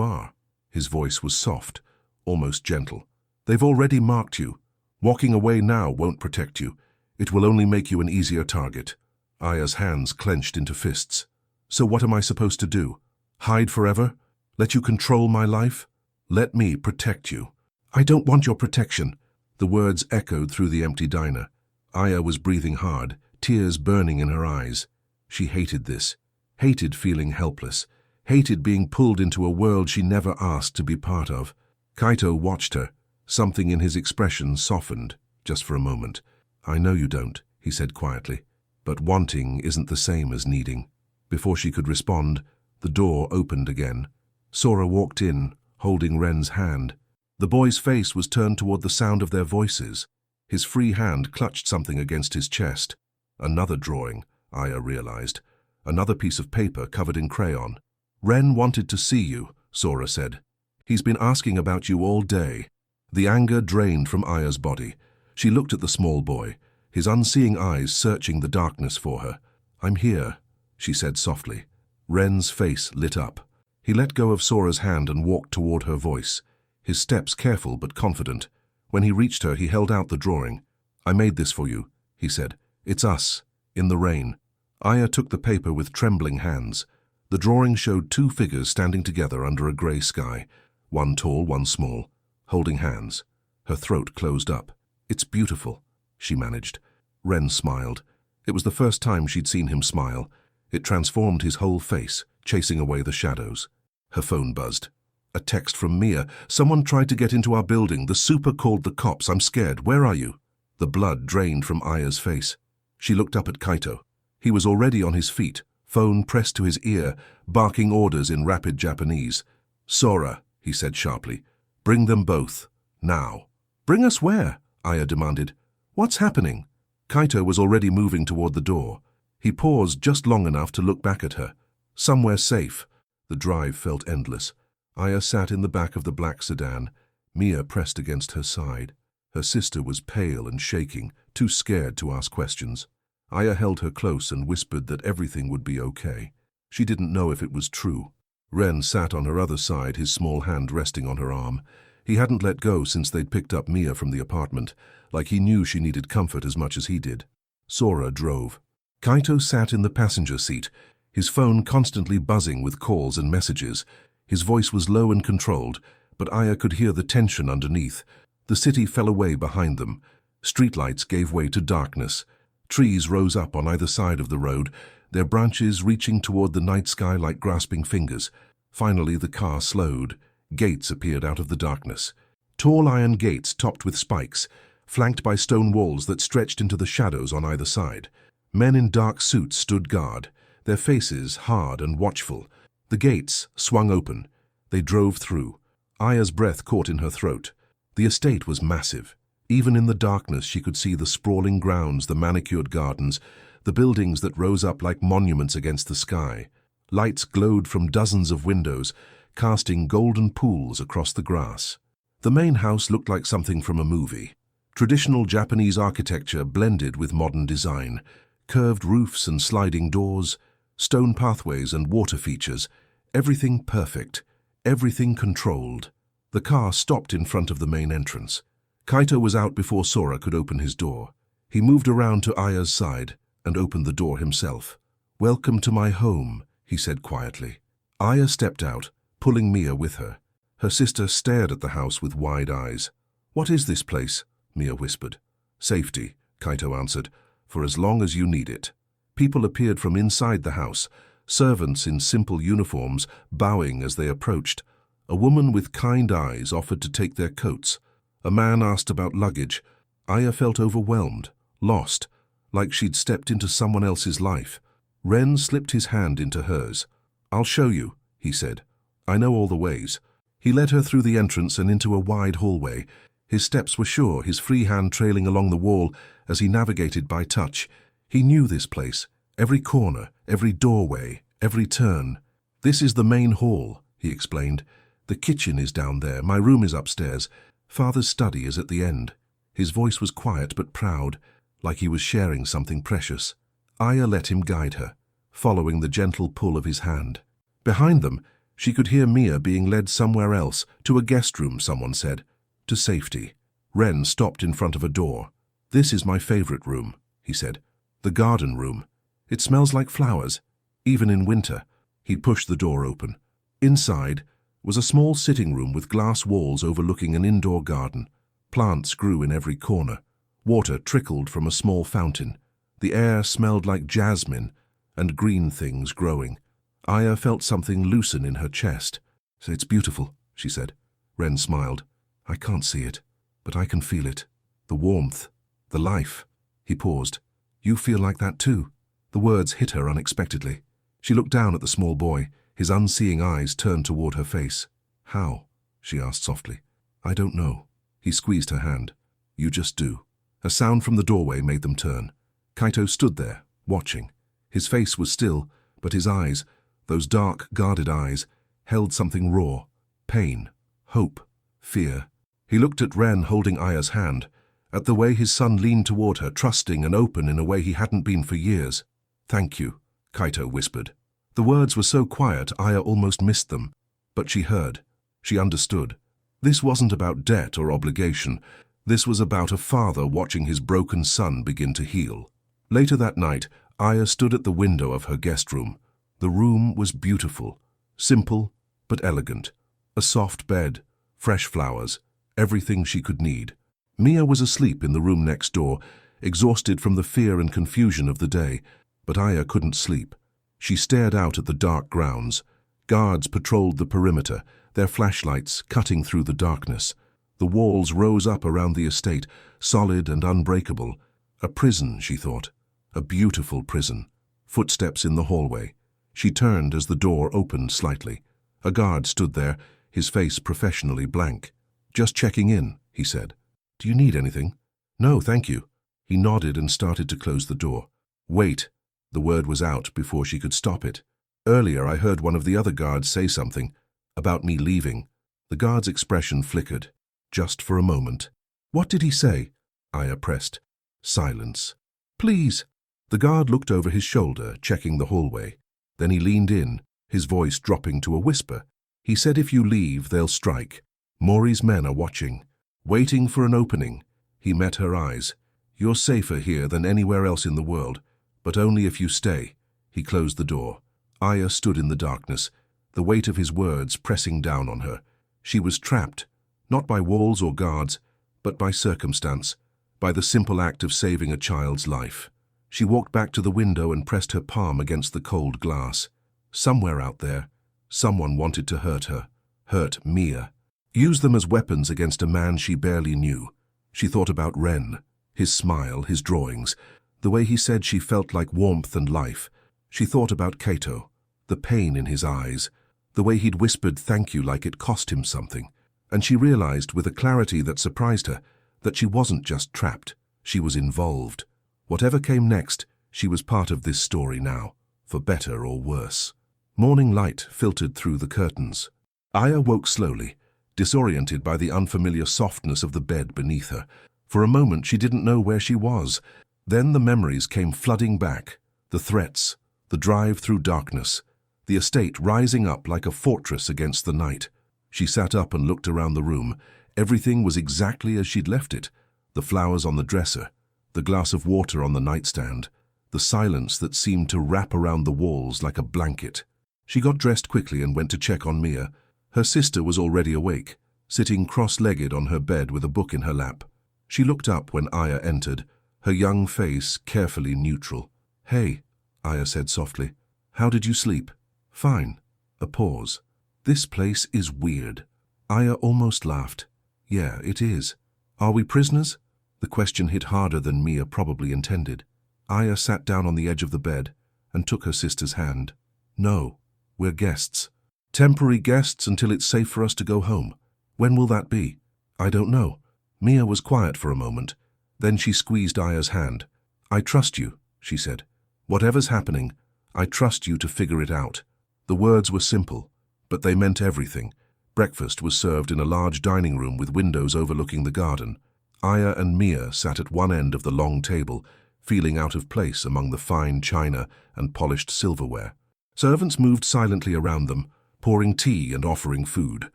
are. His voice was soft, almost gentle. They've already marked you. Walking away now won't protect you. It will only make you an easier target. Aya's hands clenched into fists. So what am I supposed to do? Hide forever? Let you control my life? Let me protect you. I don't want your protection. The words echoed through the empty diner. Aya was breathing hard, tears burning in her eyes. She hated this. Hated feeling helpless. Hated being pulled into a world she never asked to be part of. Kaito watched her. Something in his expression softened, just for a moment. I know you don't, he said quietly. But wanting isn't the same as needing. Before she could respond, the door opened again. Sora walked in, holding Ren's hand. The boy's face was turned toward the sound of their voices. His free hand clutched something against his chest. Another drawing, Aya realized. Another piece of paper covered in crayon. Ren wanted to see you, Sora said. He's been asking about you all day. The anger drained from Aya's body. She looked at the small boy, his unseeing eyes searching the darkness for her. I'm here, she said softly. Ren's face lit up. He let go of Sora's hand and walked toward her voice, his steps careful but confident. When he reached her, he held out the drawing. I made this for you, he said. It's us, in the rain. Aya took the paper with trembling hands. The drawing showed two figures standing together under a grey sky, one tall, one small, holding hands. Her throat closed up. It's beautiful, she managed. Ren smiled. It was the first time she'd seen him smile. It transformed his whole face, chasing away the shadows. Her phone buzzed. A text from Mia. Someone tried to get into our building. The super called the cops. I'm scared. Where are you? The blood drained from Aya's face. She looked up at Kaito. He was already on his feet, phone pressed to his ear, barking orders in rapid Japanese. Sora, he said sharply. Bring them both. Now. Bring us where? Aya demanded. What's happening? Kaito was already moving toward the door. He paused just long enough to look back at her. Somewhere safe. The drive felt endless. Aya sat in the back of the black sedan, Mia pressed against her side. Her sister was pale and shaking, too scared to ask questions. Aya held her close and whispered that everything would be okay. She didn't know if it was true. Ren sat on her other side, his small hand resting on her arm. He hadn't let go since they'd picked up Mia from the apartment, like he knew she needed comfort as much as he did. Sora drove. Kaito sat in the passenger seat, his phone constantly buzzing with calls and messages. His voice was low and controlled, but Aya could hear the tension underneath. The city fell away behind them. Streetlights gave way to darkness. Trees rose up on either side of the road, their branches reaching toward the night sky like grasping fingers. Finally, the car slowed. Gates appeared out of the darkness. Tall iron gates topped with spikes, flanked by stone walls that stretched into the shadows on either side. Men in dark suits stood guard, their faces hard and watchful. The gates swung open. They drove through. Aya's breath caught in her throat. The estate was massive. Even in the darkness, she could see the sprawling grounds, the manicured gardens, the buildings that rose up like monuments against the sky. Lights glowed from dozens of windows, casting golden pools across the grass. The main house looked like something from a movie. Traditional Japanese architecture blended with modern design. Curved roofs and sliding doors, stone pathways and water features. Everything perfect. Everything controlled. The car stopped in front of the main entrance. Kaito was out before Sora could open his door. He moved around to Aya's side and opened the door himself. Welcome to my home, he said quietly. Aya stepped out, pulling Mia with her. Her sister stared at the house with wide eyes. What is this place? Mia whispered. Safety, Kaito answered, for as long as you need it. People appeared from inside the house, servants in simple uniforms bowing as they approached. A woman with kind eyes offered to take their coats. A man asked about luggage. Aya felt overwhelmed, lost, like she'd stepped into someone else's life. Ren slipped his hand into hers. I'll show you, he said. I know all the ways. He led her through the entrance and into a wide hallway. His steps were sure, his free hand trailing along the wall as he navigated by touch. He knew this place, every corner, every doorway, every turn. This is the main hall, he explained. The kitchen is down there, my room is upstairs. Father's study is at the end. His voice was quiet but proud. like he was sharing something precious. Aya let him guide her, following the gentle pull of his hand. Behind them, she could hear Mia being led somewhere else, to a guest room, someone said. To safety. Ren stopped in front of a door. "This is my favorite room," he said. "The garden room. It smells like flowers, even in winter." He pushed the door open. Inside was a small sitting room with glass walls overlooking an indoor garden. Plants grew in every corner. Water trickled from a small fountain. The air smelled like jasmine and green things growing. Aya felt something loosen in her chest. "It's beautiful," she said. Ren smiled. "I can't see it, but I can feel it. The warmth, the life." He paused. "You feel like that too?" The words hit her unexpectedly. She looked down at the small boy, his unseeing eyes turned toward her face. "How?" she asked softly. "I don't know." He squeezed her hand. "You just do." A sound from the doorway made them turn. Kaito stood there, watching. His face was still, but his eyes, those dark, guarded eyes, held something raw. Pain, hope, fear. He looked at Ren holding Aya's hand, at the way his son leaned toward her, trusting and open in a way he hadn't been for years. "Thank you," Kaito whispered. The words were so quiet Aya almost missed them, but she heard. She understood. This wasn't about debt or obligation. This was about a father watching his broken son begin to heal. Later that night, Aya stood at the window of her guest room. The room was beautiful, simple but elegant. A soft bed, fresh flowers, everything she could need. Mia was asleep in the room next door, exhausted from the fear and confusion of the day, but Aya couldn't sleep. She stared out at the dark grounds. Guards patrolled the perimeter, their flashlights cutting through the darkness. The walls rose up around the estate, solid and unbreakable. A prison, she thought. A beautiful prison. Footsteps in the hallway. She turned as the door opened slightly. A guard stood there, his face professionally blank. "Just checking in," he said. "Do you need anything?" "No, thank you." He nodded and started to close the door. "Wait." The word was out before she could stop it. "Earlier I heard one of the other guards say something about me leaving." The guard's expression flickered, just for a moment. "What did he say?" Aya pressed. Silence. "Please." The guard looked over his shoulder, checking the hallway. Then he leaned in, his voice dropping to a whisper. "He said if you leave, they'll strike. Mori's men are watching, waiting for an opening." He met her eyes. "You're safer here than anywhere else in the world, but only if you stay." He closed the door. Aya stood in the darkness, the weight of his words pressing down on her. She was trapped, not by walls or guards, but by circumstance, by the simple act of saving a child's life. She walked back to the window and pressed her palm against the cold glass. Somewhere out there, someone wanted to hurt her, hurt Mia. Use them as weapons against a man she barely knew. She thought about Ren, his smile, his drawings, the way he said she felt like warmth and life. She thought about Kaito, the pain in his eyes, the way he'd whispered thank you like it cost him something. And she realized, with a clarity that surprised her, that she wasn't just trapped, she was involved. Whatever came next, she was part of this story now, for better or worse. Morning light filtered through the curtains. Aya woke slowly, disoriented by the unfamiliar softness of the bed beneath her. For a moment she didn't know where she was. Then the memories came flooding back, the threats, the drive through darkness, the estate rising up like a fortress against the night. She sat up and looked around the room. Everything was exactly as she'd left it. The flowers on the dresser, the glass of water on the nightstand, the silence that seemed to wrap around the walls like a blanket. She got dressed quickly and went to check on Mia. Her sister was already awake, sitting cross-legged on her bed with a book in her lap. She looked up when Aya entered, her young face carefully neutral. "Hey," Aya said softly. "How did you sleep?" "Fine." A pause. "This place is weird." Aya almost laughed. "Yeah, it is. Are we prisoners?" The question hit harder than Mia probably intended. Aya sat down on the edge of the bed and took her sister's hand. "No, we're guests. Temporary guests until it's safe for us to go home. When will that be?" "I don't know." Mia was quiet for a moment. Then she squeezed Aya's hand. "I trust you," she said. "Whatever's happening, I trust you to figure it out." The words were simple, but they meant everything. Breakfast was served in a large dining room with windows overlooking the garden. Aya and Mia sat at one end of the long table, feeling out of place among the fine china and polished silverware. Servants moved silently around them, pouring tea and offering food.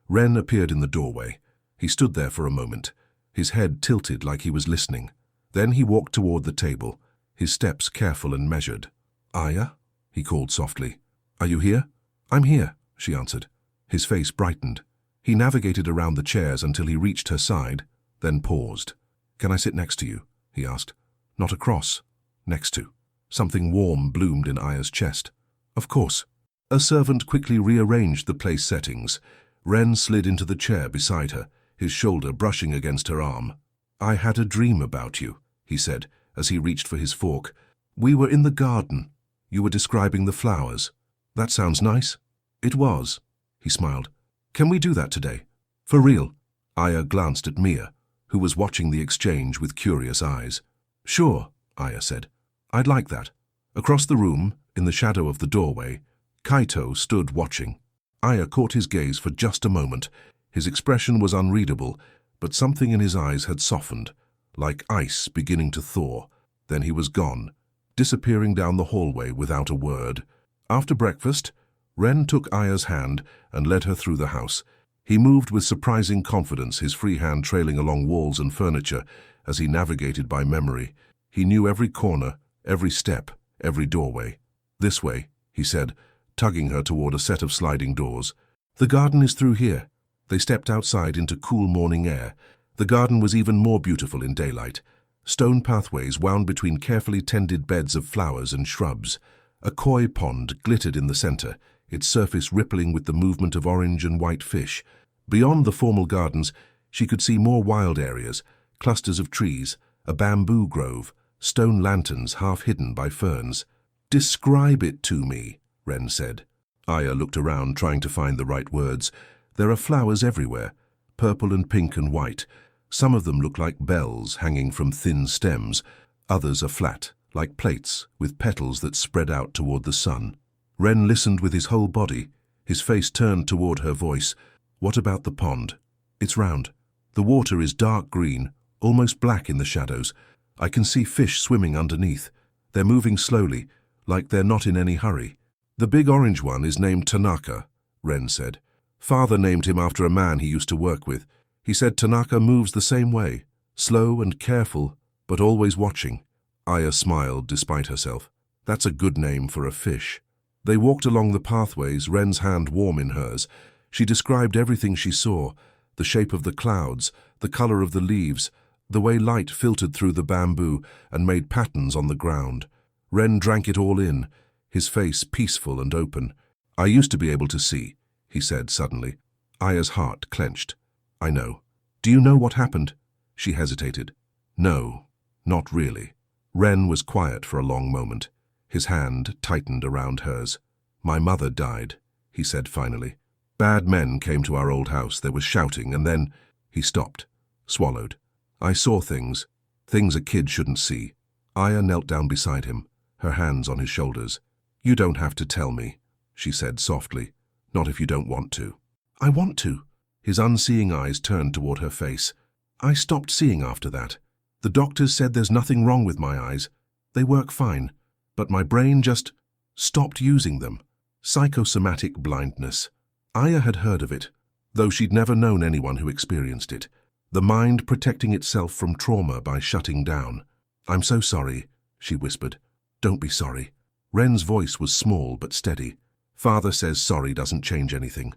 Ren appeared in the doorway. He stood there for a moment, his head tilted like he was listening. Then he walked toward the table, his steps careful and measured. "Aya?" he called softly. "Are you here?" "I'm here," she answered. His face brightened. He navigated around the chairs until he reached her side, then paused. "Can I sit next to you?" he asked. "Not across. Next to." Something warm bloomed in Aya's chest. "Of course." A servant quickly rearranged the place settings. Ren slid into the chair beside her, his shoulder brushing against her arm. "I had a dream about you," he said, as he reached for his fork. "We were in the garden. You were describing the flowers. That sounds nice." "It was," he smiled. "Can we do that today? For real?" Aya glanced at Mia, who was watching the exchange with curious eyes. "Sure," Aya said. "I'd like that." Across the room, in the shadow of the doorway, Kaito stood watching. Aya caught his gaze for just a moment. His expression was unreadable, but something in his eyes had softened, like ice beginning to thaw. Then he was gone, disappearing down the hallway without a word. After breakfast, Ren took Aya's hand and led her through the house. He moved with surprising confidence, his free hand trailing along walls and furniture as he navigated by memory. He knew every corner, every step, every doorway. "This way," he said, tugging her toward a set of sliding doors. "The garden is through here." They stepped outside into cool morning air. The garden was even more beautiful in daylight. Stone pathways wound between carefully tended beds of flowers and shrubs. A koi pond glittered in the center, its surface rippling with the movement of orange and white fish. Beyond the formal gardens, she could see more wild areas, clusters of trees, a bamboo grove, stone lanterns half hidden by ferns. "Describe it to me," Ren said. Aya looked around, trying to find the right words. "There are flowers everywhere, purple and pink and white. Some of them look like bells hanging from thin stems. Others are flat, like plates, with petals that spread out toward the sun." Ren listened with his whole body, his face turned toward her voice. "What about the pond?" "It's round. The water is dark green, almost black in the shadows. I can see fish swimming underneath. They're moving slowly, like they're not in any hurry." "The big orange one is named Tanaka," Ren said. "Father named him after a man he used to work with. He said Tanaka moves the same way, slow and careful, but always watching." Aya smiled despite herself. "That's a good name for a fish." They walked along the pathways, Ren's hand warm in hers. She described everything she saw, the shape of the clouds, the color of the leaves, the way light filtered through the bamboo and made patterns on the ground. Ren drank it all in, his face peaceful and open. "I used to be able to see," he said suddenly. Aya's heart clenched. "I know." "Do you know what happened?" She hesitated. "No, not really." Ren was quiet for a long moment. His hand tightened around hers. "My mother died," he said finally. "Bad men came to our old house. There was shouting, and then—" He stopped, swallowed. "I saw things a kid shouldn't see." Aya knelt down beside him, her hands on his shoulders. "You don't have to tell me," she said softly. "Not if you don't want to." "I want to." His unseeing eyes turned toward her face. "I stopped seeing after that. The doctors said there's nothing wrong with my eyes. They work fine. But my brain just stopped using them. Psychosomatic blindness." Aya had heard of it, though she'd never known anyone who experienced it. The mind protecting itself from trauma by shutting down. "I'm so sorry," she whispered. "Don't be sorry." Ren's voice was small but steady. "Father says sorry doesn't change anything.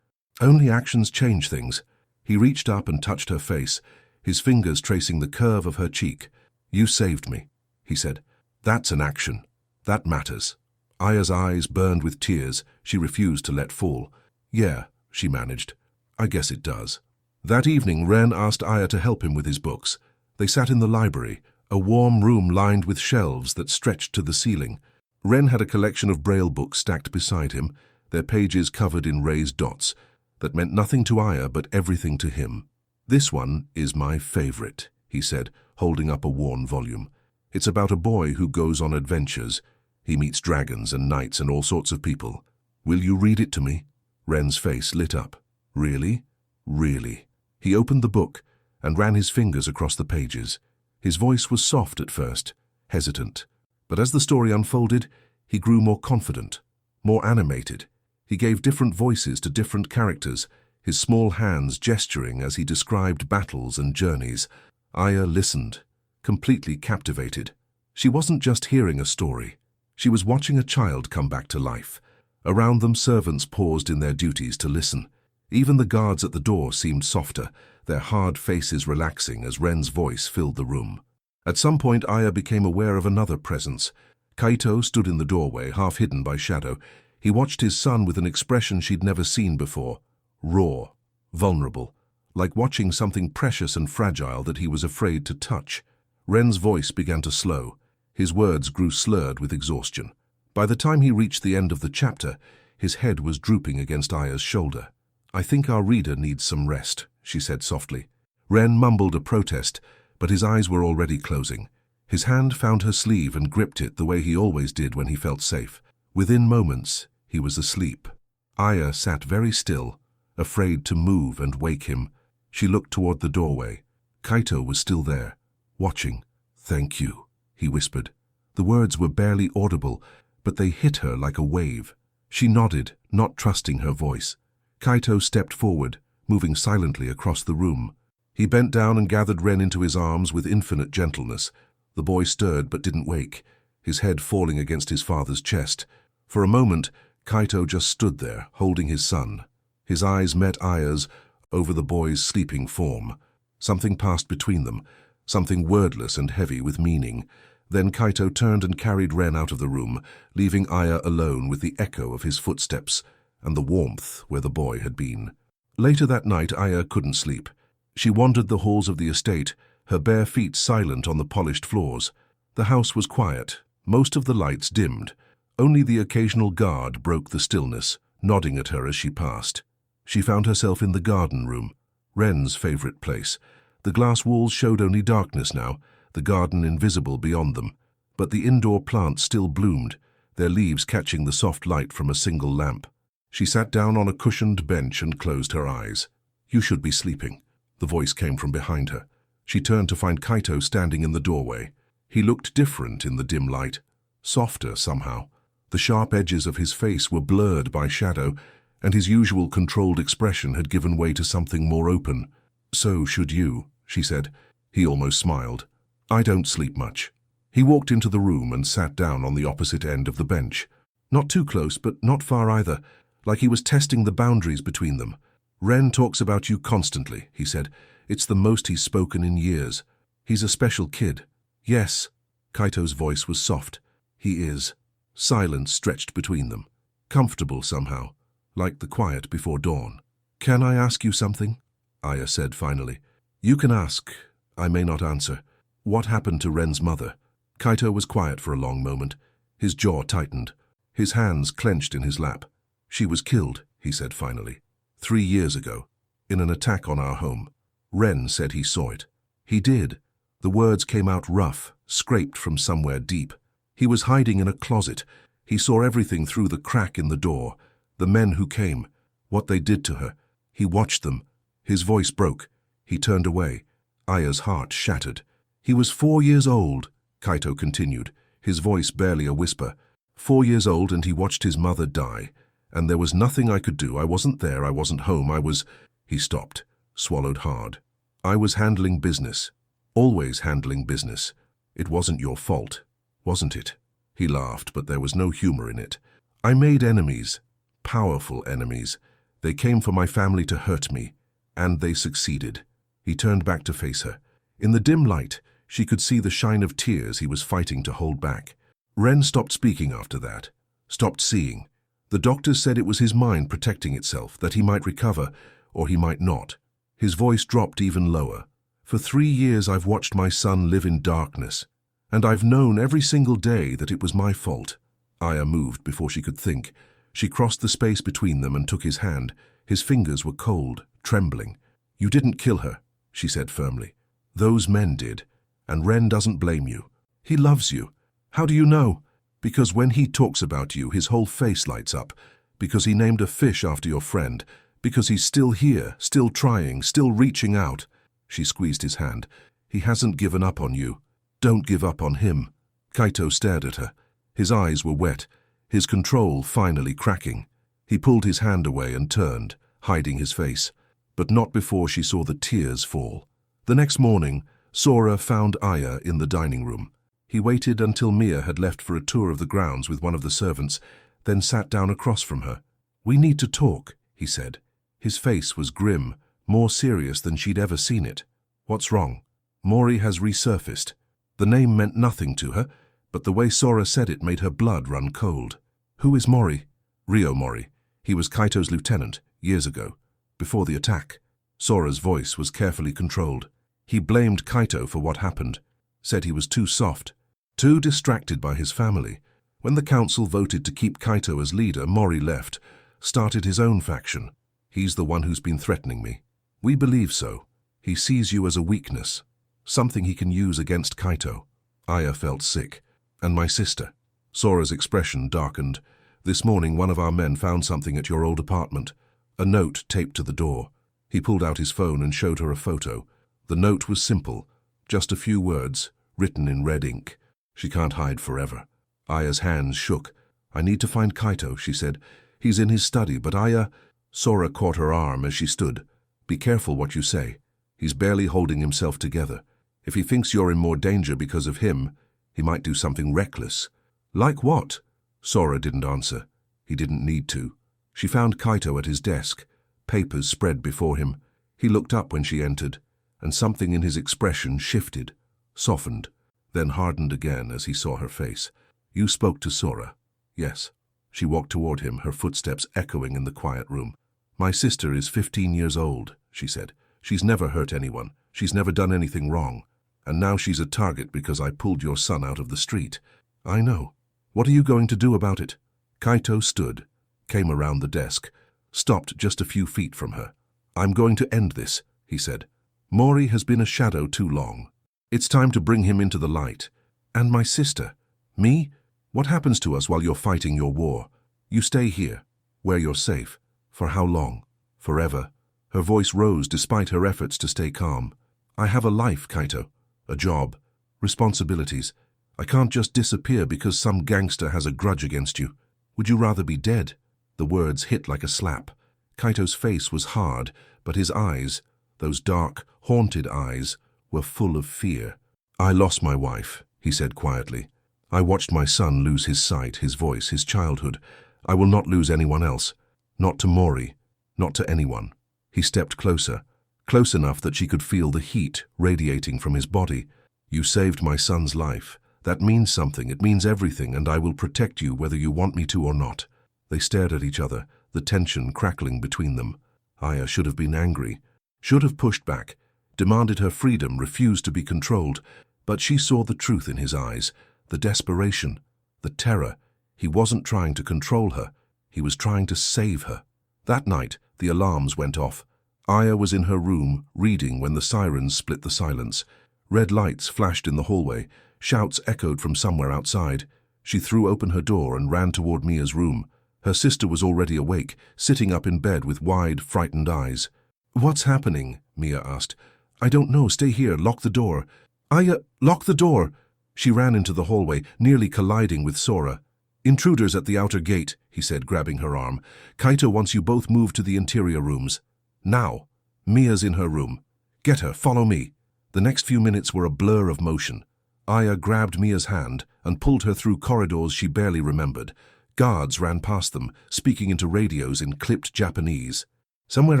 Only actions change things." He reached up and touched her face, his fingers tracing the curve of her cheek. "You saved me," he said. "That's an action. That matters." Aya's eyes burned with tears she refused to let fall. "Yeah," she managed. "I guess it does." That evening, Ren asked Aya to help him with his books. They sat in the library, a warm room lined with shelves that stretched to the ceiling. Ren had a collection of Braille books stacked beside him, their pages covered in raised dots, that meant nothing to Aya but everything to him. "This one is my favorite," he said, holding up a worn volume. "It's about a boy who goes on adventures. He meets dragons and knights and all sorts of people. Will you read it to me?" Ren's face lit up. "Really? Really?" He opened the book, and ran his fingers across the pages. His voice was soft at first, hesitant. But as the story unfolded, he grew more confident, more animated. He gave different voices to different characters, his small hands gesturing as he described battles and journeys. Aya listened, completely captivated. She wasn't just hearing a story. She was watching a child come back to life. Around them, servants paused in their duties to listen. Even the guards at the door seemed softer, their hard faces relaxing as Ren's voice filled the room. At some point, Aya became aware of another presence. Kaito stood in the doorway, half hidden by shadow. He watched his son with an expression she'd never seen before. Raw, vulnerable, like watching something precious and fragile that he was afraid to touch. Ren's voice began to slow. His words grew slurred with exhaustion. By the time he reached the end of the chapter, his head was drooping against Aya's shoulder. "I think our reader needs some rest," she said softly. Ren mumbled a protest, but his eyes were already closing. His hand found her sleeve and gripped it the way he always did when he felt safe. Within moments, he was asleep. Aya sat very still, afraid to move and wake him. She looked toward the doorway. Kaito was still there, watching. "Thank you," he whispered. The words were barely audible, but they hit her like a wave. She nodded, not trusting her voice. Kaito stepped forward, moving silently across the room. He bent down and gathered Ren into his arms with infinite gentleness. The boy stirred but didn't wake, his head falling against his father's chest. For a moment, Kaito just stood there, holding his son. His eyes met Aya's over the boy's sleeping form. Something passed between them, something wordless and heavy with meaning. Then Kaito turned and carried Ren out of the room, leaving Aya alone with the echo of his footsteps and the warmth where the boy had been. Later that night, Aya couldn't sleep. She wandered the halls of the estate, her bare feet silent on the polished floors. The house was quiet, most of the lights dimmed. Only the occasional guard broke the stillness, nodding at her as she passed. She found herself in the garden room, Ren's favorite place. The glass walls showed only darkness now, the garden invisible beyond them. But the indoor plants still bloomed, their leaves catching the soft light from a single lamp. She sat down on a cushioned bench and closed her eyes. "You should be sleeping," the voice came from behind her. She turned to find Kaito standing in the doorway. He looked different in the dim light, softer somehow. The sharp edges of his face were blurred by shadow, and his usual controlled expression had given way to something more open. "So should you," she said. He almost smiled. "I don't sleep much." He walked into the room and sat down on the opposite end of the bench. Not too close, but not far either, like he was testing the boundaries between them. "Ren talks about you constantly," he said. "It's the most he's spoken in years. He's a special kid." "Yes." Kaito's voice was soft. "He is." Silence stretched between them, comfortable somehow, like the quiet before dawn. "Can I ask you something?" Aya said finally. "You can ask. I may not answer. What happened to Ren's mother?" Kaito was quiet for a long moment. His jaw tightened, his hands clenched in his lap. "She was killed," he said finally. 3 years ago, in an attack on our home. Ren said he saw it. He did." The words came out rough, scraped from somewhere deep. "He was hiding in a closet. He saw everything through the crack in the door. The men who came, what they did to her. He watched them." His voice broke. He turned away. Aya's heart shattered. "He was 4 years old," Kaito continued, his voice barely a whisper. 4 years old, and he watched his mother die. And there was nothing I could do. I wasn't there, I wasn't home, I was—" He stopped, swallowed hard. "I was handling business. Always handling business. It wasn't your fault, wasn't it?" He laughed, but there was no humor in it. "I made enemies, powerful enemies. They came for my family to hurt me, and they succeeded." He turned back to face her. In the dim light, she could see the shine of tears he was fighting to hold back. Ren stopped speaking after that, stopped seeing. The doctors said it was his mind protecting itself, that he might recover, or he might not. His voice dropped even lower. "For 3 years I've watched my son live in darkness, and I've known every single day that it was my fault." Aya moved before she could think. She crossed the space between them and took his hand. His fingers were cold, trembling. "You didn't kill her," she said firmly. "Those men did, and Ren doesn't blame you. He loves you." "How do you know?" "Because when he talks about you, his whole face lights up. Because he named a fish after your friend. Because he's still here, still trying, still reaching out." She squeezed his hand. "He hasn't given up on you. Don't give up on him." Kaito stared at her. His eyes were wet, his control finally cracking. He pulled his hand away and turned, hiding his face, but not before she saw the tears fall. The next morning, Sora found Aya in the dining room. He waited until Mia had left for a tour of the grounds with one of the servants, then sat down across from her. "We need to talk," he said. His face was grim, more serious than she'd ever seen it. "What's wrong?" "Mori has resurfaced." The name meant nothing to her, but the way Sora said it made her blood run cold. "Who is Mori?" "Rio Mori. He was Kaito's lieutenant, years ago, before the attack." Sora's voice was carefully controlled. "He blamed Kaito for what happened, said he was too soft, too distracted by his family. When the council voted to keep Kaito as leader, Mori left, started his own faction. He's the one who's been threatening me. We believe so. He sees you as a weakness, something he can use against Kaito." Aya felt sick. "And my sister?" Sora's expression darkened. "This morning one of our men found something at your old apartment, a note taped to the door." He pulled out his phone and showed her a photo. The note was simple, just a few words, written in red ink. "She can't hide forever." Aya's hands shook. "I need to find Kaito," she said. "He's in his study, but Aya—" Sora caught her arm as she stood. "Be careful what you say. He's barely holding himself together. If he thinks you're in more danger because of him, he might do something reckless." "Like what?" Sora didn't answer. He didn't need to. She found Kaito at his desk, papers spread before him. He looked up when she entered, and something in his expression shifted, softened, then hardened again as he saw her face. "You spoke to Sora?" "Yes." She walked toward him, her footsteps echoing in the quiet room. "My sister is 15 years old," she said. "She's never hurt anyone. She's never done anything wrong. And now she's a target because I pulled your son out of the street." "I know. What are you going to do about it?" Kaito stood, came around the desk, stopped just a few feet from her. "I'm going to end this," he said. "Mori has been a shadow too long. It's time to bring him into the light. And my sister. Me? What happens to us while you're fighting your war? You stay here, where you're safe. For how long? Forever." Her voice rose despite her efforts to stay calm. "I have a life, Kaito. A job. Responsibilities. I can't just disappear because some gangster has a grudge against you. Would you rather be dead?" The words hit like a slap. Kaito's face was hard, but his eyes, those dark, haunted eyes, were full of fear. "I lost my wife," he said quietly. "I watched my son lose his sight, his voice, his childhood. I will not lose anyone else. Not to Mori. Not to anyone." He stepped closer, close enough that she could feel the heat radiating from his body. "You saved my son's life. That means something. It means everything, and I will protect you whether you want me to or not." They stared at each other, the tension crackling between them. Aya should have been angry, should have pushed back, demanded her freedom, refused to be controlled, but she saw the truth in his eyes, the desperation, the terror. He wasn't trying to control her. He was trying to save her. That night, the alarms went off. Aya was in her room, reading when the sirens split the silence. Red lights flashed in the hallway. Shouts echoed from somewhere outside. She threw open her door and ran toward Mia's room. Her sister was already awake, sitting up in bed with wide, frightened eyes. "What's happening?" Mia asked. "I don't know. Stay here. Lock the door." "Aya, lock the door!" She ran into the hallway, nearly colliding with Sora. "Intruders at the outer gate," he said, grabbing her arm. "Kaito wants you both moved to the interior rooms. Now." "Mia's in her room. Get her. Follow me." The next few minutes were a blur of motion. Aya grabbed Mia's hand and pulled her through corridors she barely remembered. Guards ran past them, speaking into radios in clipped Japanese. Somewhere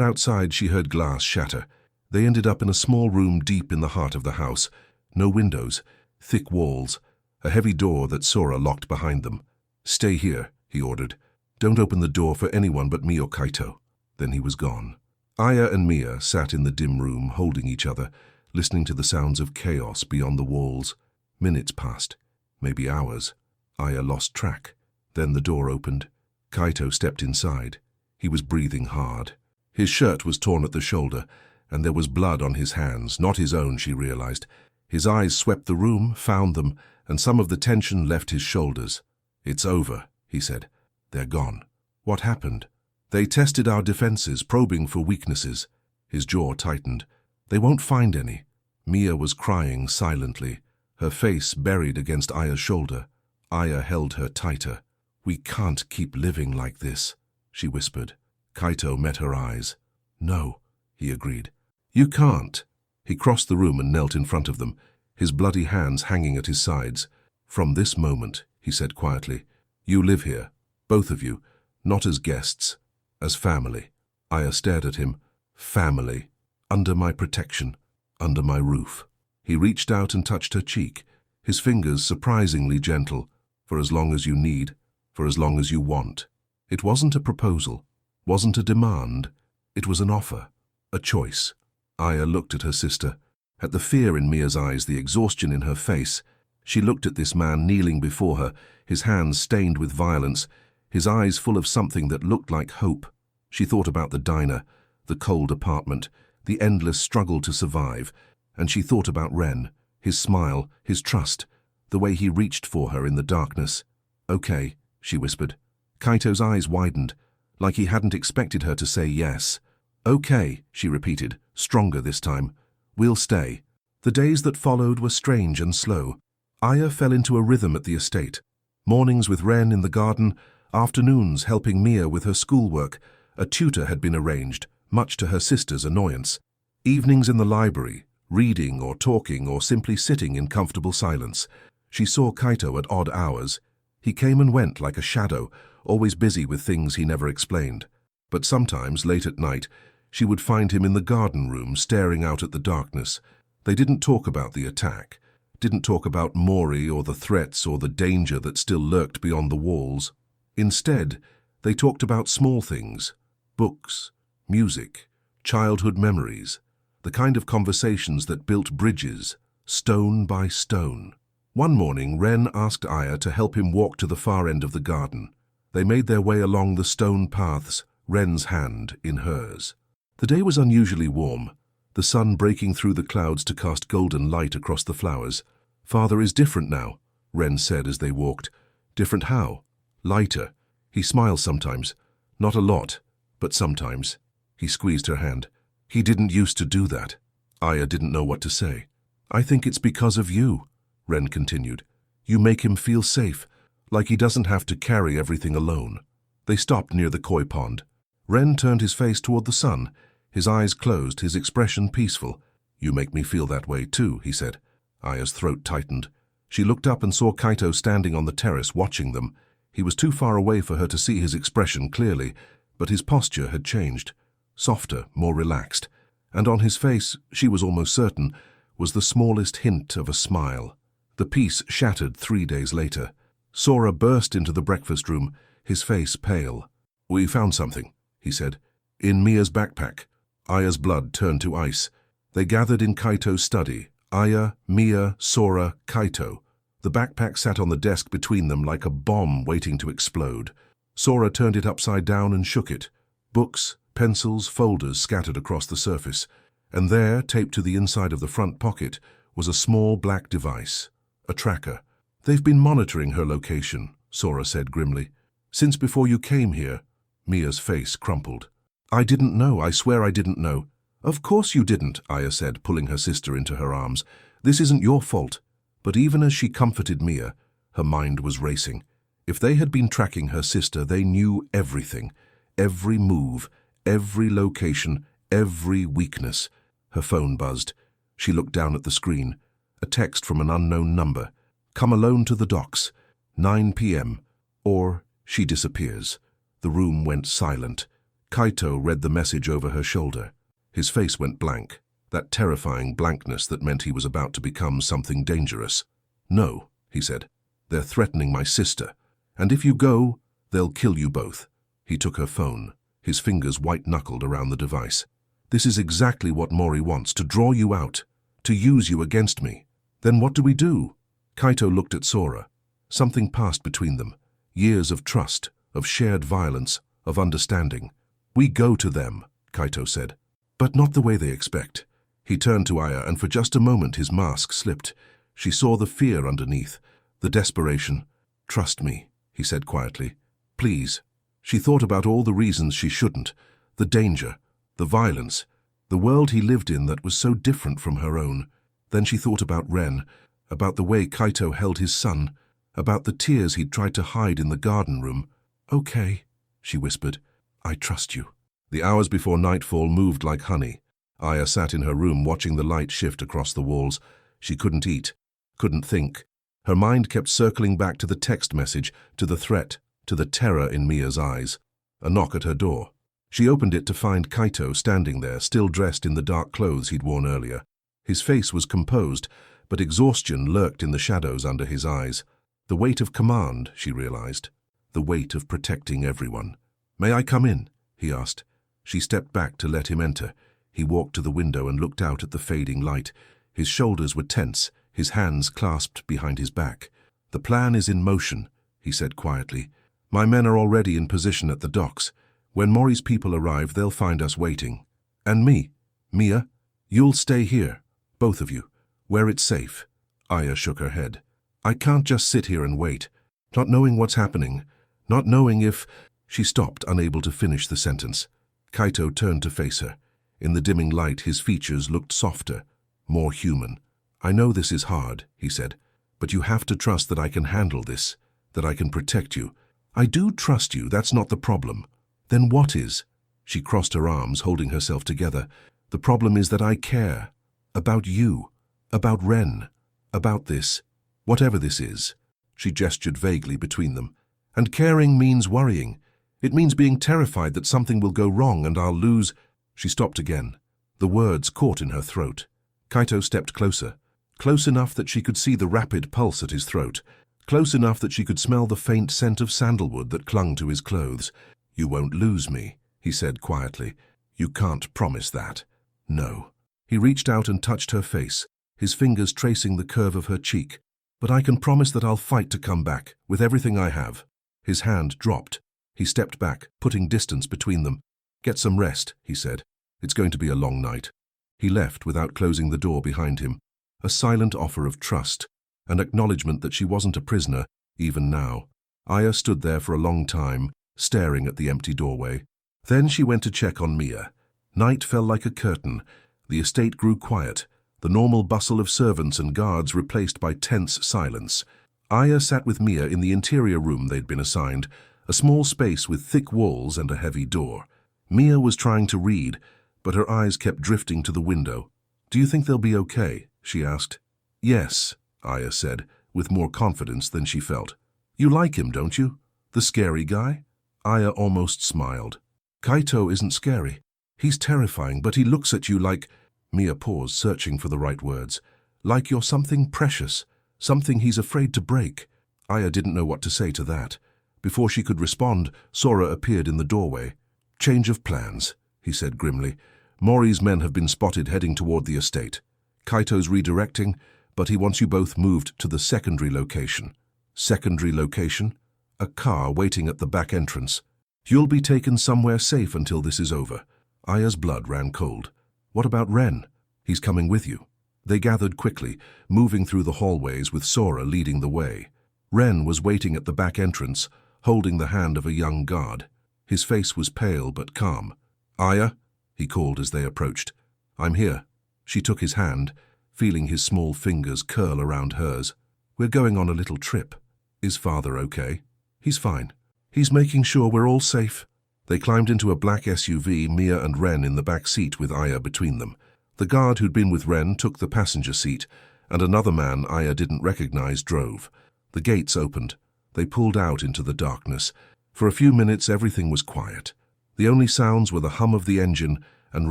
outside she heard glass shatter. They ended up in a small room deep in the heart of the house. No windows, thick walls, a heavy door that Sora locked behind them. "Stay here," he ordered. "Don't open the door for anyone but me or Kaito." Then he was gone. Aya and Mia sat in the dim room, holding each other, listening to the sounds of chaos beyond the walls. Minutes passed, maybe hours. Aya lost track. Then the door opened. Kaito stepped inside. He was breathing hard. His shirt was torn at the shoulder, and there was blood on his hands, not his own, she realized. His eyes swept the room, found them, and some of the tension left his shoulders. "It's over," he said. "They're gone." "What happened?" "They tested our defenses, probing for weaknesses." His jaw tightened. They won't find any. Mia was crying silently, her face buried against Aya's shoulder. Aya held her tighter. We can't keep living like this, she whispered. Kaito met her eyes. No, he agreed. You can't. He crossed the room and knelt in front of them, his bloody hands hanging at his sides. From this moment, he said quietly, you live here, both of you, not as guests, as family. Aya stared at him. Family. Under my protection, under my roof. He reached out and touched her cheek, his fingers surprisingly gentle. For as long as you need, for as long as you want. It wasn't a proposal, wasn't a demand. It was an offer, a choice. Aya looked at her sister, at the fear in Mia's eyes, the exhaustion in her face. She looked at this man kneeling before her, his hands stained with violence, his eyes full of something that looked like hope. She thought about the diner, the cold apartment, the endless struggle to survive, and she thought about Ren, his smile, his trust, the way he reached for her in the darkness. Okay, she whispered. Kaito's eyes widened, like he hadn't expected her to say yes. Okay, she repeated, stronger this time. We'll stay. The days that followed were strange and slow. Aya fell into a rhythm at the estate. Mornings with Ren in the garden, afternoons helping Mia with her schoolwork. A tutor had been arranged, much to her sister's annoyance. Evenings in the library, reading or talking or simply sitting in comfortable silence. She saw Kaito at odd hours. He came and went like a shadow, always busy with things he never explained. But sometimes, late at night, she would find him in the garden room staring out at the darkness. They didn't talk about the attack, didn't talk about Mori or the threats or the danger that still lurked beyond the walls. Instead, they talked about small things, books, music, childhood memories, the kind of conversations that built bridges, stone by stone. One morning, Ren asked Aya to help him walk to the far end of the garden. They made their way along the stone paths, Ren's hand in hers. The day was unusually warm, the sun breaking through the clouds to cast golden light across the flowers. Father is different now, Ren said as they walked. Different how? Lighter. He smiles sometimes. Not a lot, but sometimes. He squeezed her hand. He didn't used to do that. Aya didn't know what to say. I think it's because of you, Ren continued. You make him feel safe, like he doesn't have to carry everything alone. They stopped near the koi pond. Ren turned his face toward the sun, his eyes closed, his expression peaceful. You make me feel that way too, he said. Aya's throat tightened. She looked up and saw Kaito standing on the terrace watching them. He was too far away for her to see his expression clearly, but his posture had changed, softer, more relaxed, and on his face, she was almost certain, was the smallest hint of a smile. The peace shattered 3 days later. Sora burst into the breakfast room, his face pale. We found something, he said. In Mia's backpack. Aya's blood turned to ice. They gathered in Kaito's study. Aya, Mia, Sora, Kaito. The backpack sat on the desk between them like a bomb waiting to explode. Sora turned it upside down and shook it. Books, pencils, folders scattered across the surface. And there, taped to the inside of the front pocket, was a small black device. A tracker. They've been monitoring her location, Sora said grimly. Since before you came here. Mia's face crumpled. I didn't know, I swear I didn't know. Of course you didn't, Aya said, pulling her sister into her arms. This isn't your fault. But even as she comforted Mia, her mind was racing. If they had been tracking her sister, they knew everything. Every move, every location, every weakness. Her phone buzzed. She looked down at the screen. A text from an unknown number. Come alone to the docks. 9 p.m. Or she disappears. The room went silent. Kaito read the message over her shoulder. His face went blank, that terrifying blankness that meant he was about to become something dangerous. No, he said. They're threatening my sister. And if you go, they'll kill you both. He took her phone, his fingers white-knuckled around the device. This is exactly what Mori wants, to draw you out, to use you against me. Then what do we do? Kaito looked at Sora. Something passed between them. Years of trust, of shared violence, of understanding. We go to them, Kaito said. But not the way they expect. He turned to Aya, and for just a moment his mask slipped. She saw the fear underneath, the desperation. Trust me, he said quietly. Please. She thought about all the reasons she shouldn't. The danger, the violence. The world he lived in that was so different from her own. Then she thought about Ren, about the way Kaito held his son, about the tears he'd tried to hide in the garden room. "Okay," she whispered. "I trust you." The hours before nightfall moved like honey. Aya sat in her room watching the light shift across the walls. She couldn't eat, couldn't think. Her mind kept circling back to the text message, to the threat, to the terror in Mia's eyes. A knock at her door. She opened it to find Kaito standing there, still dressed in the dark clothes he'd worn earlier. His face was composed, but exhaustion lurked in the shadows under his eyes. The weight of command, she realized. The weight of protecting everyone. "May I come in?" he asked. She stepped back to let him enter. He walked to the window and looked out at the fading light. His shoulders were tense, his hands clasped behind his back. "The plan is in motion," he said quietly. "My men are already in position at the docks. When Mori's people arrive, they'll find us waiting. And me, Mia, you'll stay here, both of you, where it's safe." Aya shook her head. "I can't just sit here and wait, not knowing what's happening, not knowing if—" She stopped, unable to finish the sentence. Kaito turned to face her. In the dimming light, his features looked softer, more human. "I know this is hard," he said, "but you have to trust that I can handle this, that I can protect you." "I do trust you, that's not the problem." "Then what is?" She crossed her arms, holding herself together. "The problem is that I care. About you. About Ren. About this. Whatever this is." She gestured vaguely between them. "And caring means worrying. It means being terrified that something will go wrong and I'll lose—" She stopped again. The words caught in her throat. Kaito stepped closer. Close enough that she could see the rapid pulse at his throat. Close enough that she could smell the faint scent of sandalwood that clung to his clothes. "You won't lose me," he said quietly. "You can't promise that." "No." He reached out and touched her face, his fingers tracing the curve of her cheek. "But I can promise that I'll fight to come back, with everything I have." His hand dropped. He stepped back, putting distance between them. "Get some rest," he said. "It's going to be a long night." He left without closing the door behind him. A silent offer of trust, an acknowledgement that she wasn't a prisoner, even now. Aya stood there for a long time, staring at the empty doorway. Then she went to check on Mia. Night fell like a curtain. The estate grew quiet, the normal bustle of servants and guards replaced by tense silence. Aya sat with Mia in the interior room they'd been assigned, a small space with thick walls and a heavy door. Mia was trying to read, but her eyes kept drifting to the window. "Do you think they'll be okay?" she asked. "Yes," Aya said, with more confidence than she felt. "You like him, don't you? The scary guy?" Aya almost smiled. "Kaito isn't scary. He's terrifying, but he looks at you like—" Mia paused, searching for the right words. "Like you're something precious, something he's afraid to break." Aya didn't know what to say to that. Before she could respond, Sora appeared in the doorway. "Change of plans," he said grimly. "Mori's men have been spotted heading toward the estate. Kaito's redirecting, but he wants you both moved to the secondary location." "Secondary location?" "A car waiting at the back entrance. You'll be taken somewhere safe until this is over." Aya's blood ran cold. "What about Ren? He's coming with you." They gathered quickly, moving through the hallways with Sora leading the way. Ren was waiting at the back entrance, holding the hand of a young guard. His face was pale but calm. "Aya," he called as they approached. "I'm here." She took his hand, feeling his small fingers curl around hers. "We're going on a little trip. Is father okay?" "He's fine. He's making sure we're all safe." They climbed into a black SUV, Mia and Ren in the back seat with Aya between them. The guard who'd been with Ren took the passenger seat, and another man Aya didn't recognize drove. The gates opened. They pulled out into the darkness. For a few minutes everything was quiet. The only sounds were the hum of the engine and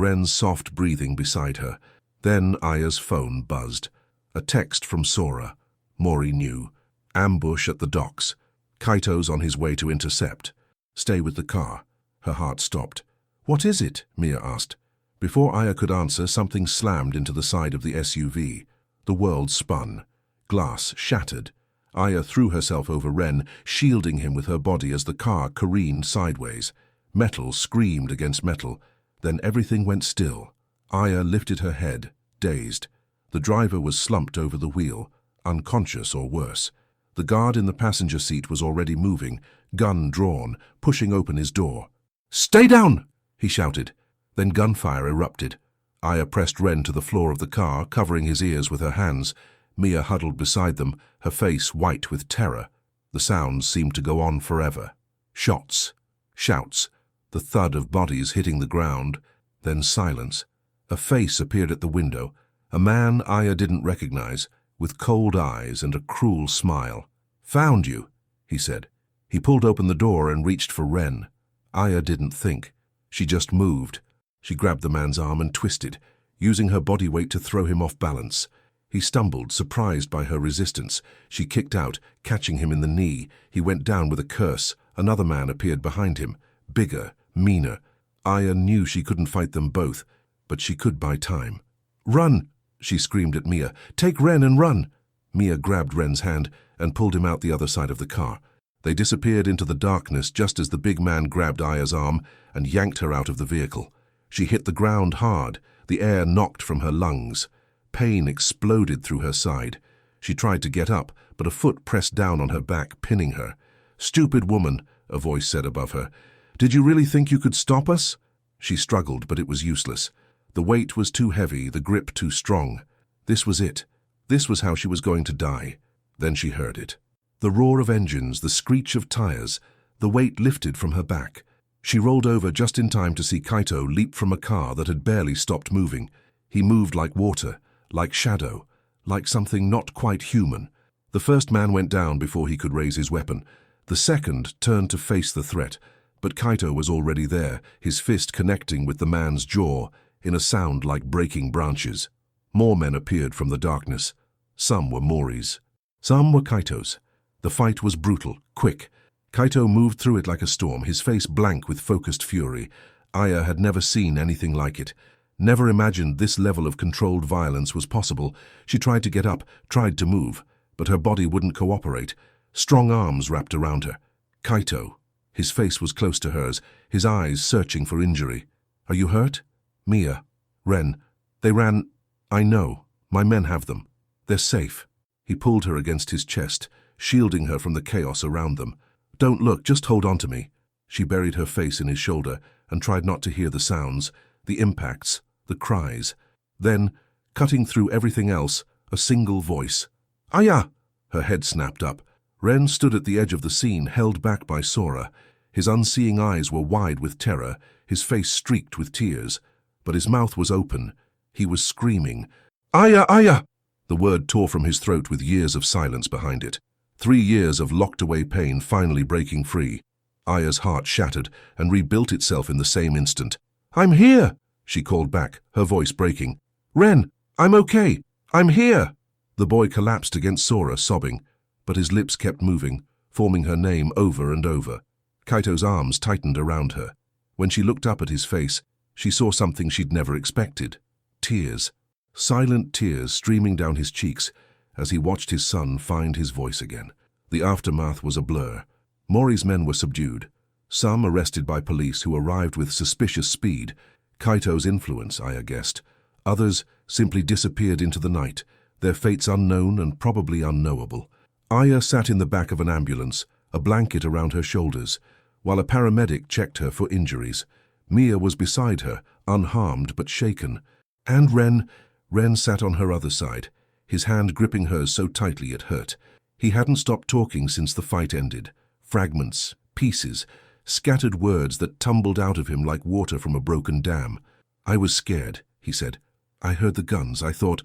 Ren's soft breathing beside her. Then Aya's phone buzzed. A text from Sora. Mori knew. Ambush at the docks. Kaito's on his way to intercept. Stay with the car. Her heart stopped. "What is it?" Mia asked. Before Aya could answer, something slammed into the side of the SUV. The world spun. Glass shattered. Aya threw herself over Ren, shielding him with her body as the car careened sideways. Metal screamed against metal. Then everything went still. Aya lifted her head, dazed. The driver was slumped over the wheel, unconscious or worse. The guard in the passenger seat was already moving, gun drawn, pushing open his door. "Stay down!" he shouted. Then gunfire erupted. Aya pressed Ren to the floor of the car, covering his ears with her hands. Mia huddled beside them, her face white with terror. The sounds seemed to go on forever. Shots, shouts, the thud of bodies hitting the ground, then silence. A face appeared at the window, a man Aya didn't recognize, with cold eyes and a cruel smile. "Found you," he said. He pulled open the door and reached for Ren. Aya didn't think. She just moved. She grabbed the man's arm and twisted, using her body weight to throw him off balance. He stumbled, surprised by her resistance. She kicked out, catching him in the knee. He went down with a curse. Another man appeared behind him, bigger, meaner. Aya knew she couldn't fight them both, but she could buy time. "Run!" she screamed at Mia. "Take Ren and run!" Mia grabbed Ren's hand and pulled him out the other side of the car. They disappeared into the darkness just as the big man grabbed Aya's arm and yanked her out of the vehicle. She hit the ground hard, the air knocked from her lungs. Pain exploded through her side. She tried to get up, but a foot pressed down on her back, pinning her. "Stupid woman," a voice said above her. "Did you really think you could stop us?" She struggled, but it was useless. The weight was too heavy, the grip too strong. This was it. This was how she was going to die. Then she heard it. The roar of engines, the screech of tires, the weight lifted from her back. She rolled over just in time to see Kaito leap from a car that had barely stopped moving. He moved like water, like shadow, like something not quite human. The first man went down before he could raise his weapon. The second turned to face the threat, but Kaito was already there, his fist connecting with the man's jaw in a sound like breaking branches. More men appeared from the darkness. Some were Mori's. Some were Kaito's. The fight was brutal, quick. Kaito moved through it like a storm, his face blank with focused fury. Aya had never seen anything like it. Never imagined this level of controlled violence was possible. She tried to get up, tried to move, but her body wouldn't cooperate. Strong arms wrapped around her. Kaito. His face was close to hers, his eyes searching for injury. "Are you hurt?" "Mia. Ren. They ran. I know. My men have them. They're safe." He pulled her against his chest, shielding her from the chaos around them. "Don't look, just hold on to me." She buried her face in his shoulder and tried not to hear the sounds, the impacts, the cries. Then, cutting through everything else, a single voice. "Aya!" Her head snapped up. Ren stood at the edge of the scene, held back by Sora. His unseeing eyes were wide with terror, his face streaked with tears. But his mouth was open. He was screaming. "Aya! Aya!" The word tore from his throat with years of silence behind it. 3 years of locked-away pain finally breaking free. Aya's heart shattered and rebuilt itself in the same instant. "I'm here!" she called back, her voice breaking. "Ren, I'm okay! I'm here!" The boy collapsed against Sora, sobbing, but his lips kept moving, forming her name over and over. Kaito's arms tightened around her. When she looked up at his face, she saw something she'd never expected. Tears. Silent tears streaming down his cheeks as he watched his son find his voice again. The aftermath was a blur. Mori's men were subdued, some arrested by police who arrived with suspicious speed. Kaito's influence, Aya guessed. Others simply disappeared into the night, their fates unknown and probably unknowable. Aya sat in the back of an ambulance, a blanket around her shoulders, while a paramedic checked her for injuries. Mia was beside her, unharmed but shaken. And Ren sat on her other side, his hand gripping hers so tightly it hurt. He hadn't stopped talking since the fight ended. Fragments, pieces, scattered words that tumbled out of him like water from a broken dam. "I was scared," he said. "I heard the guns. I thought,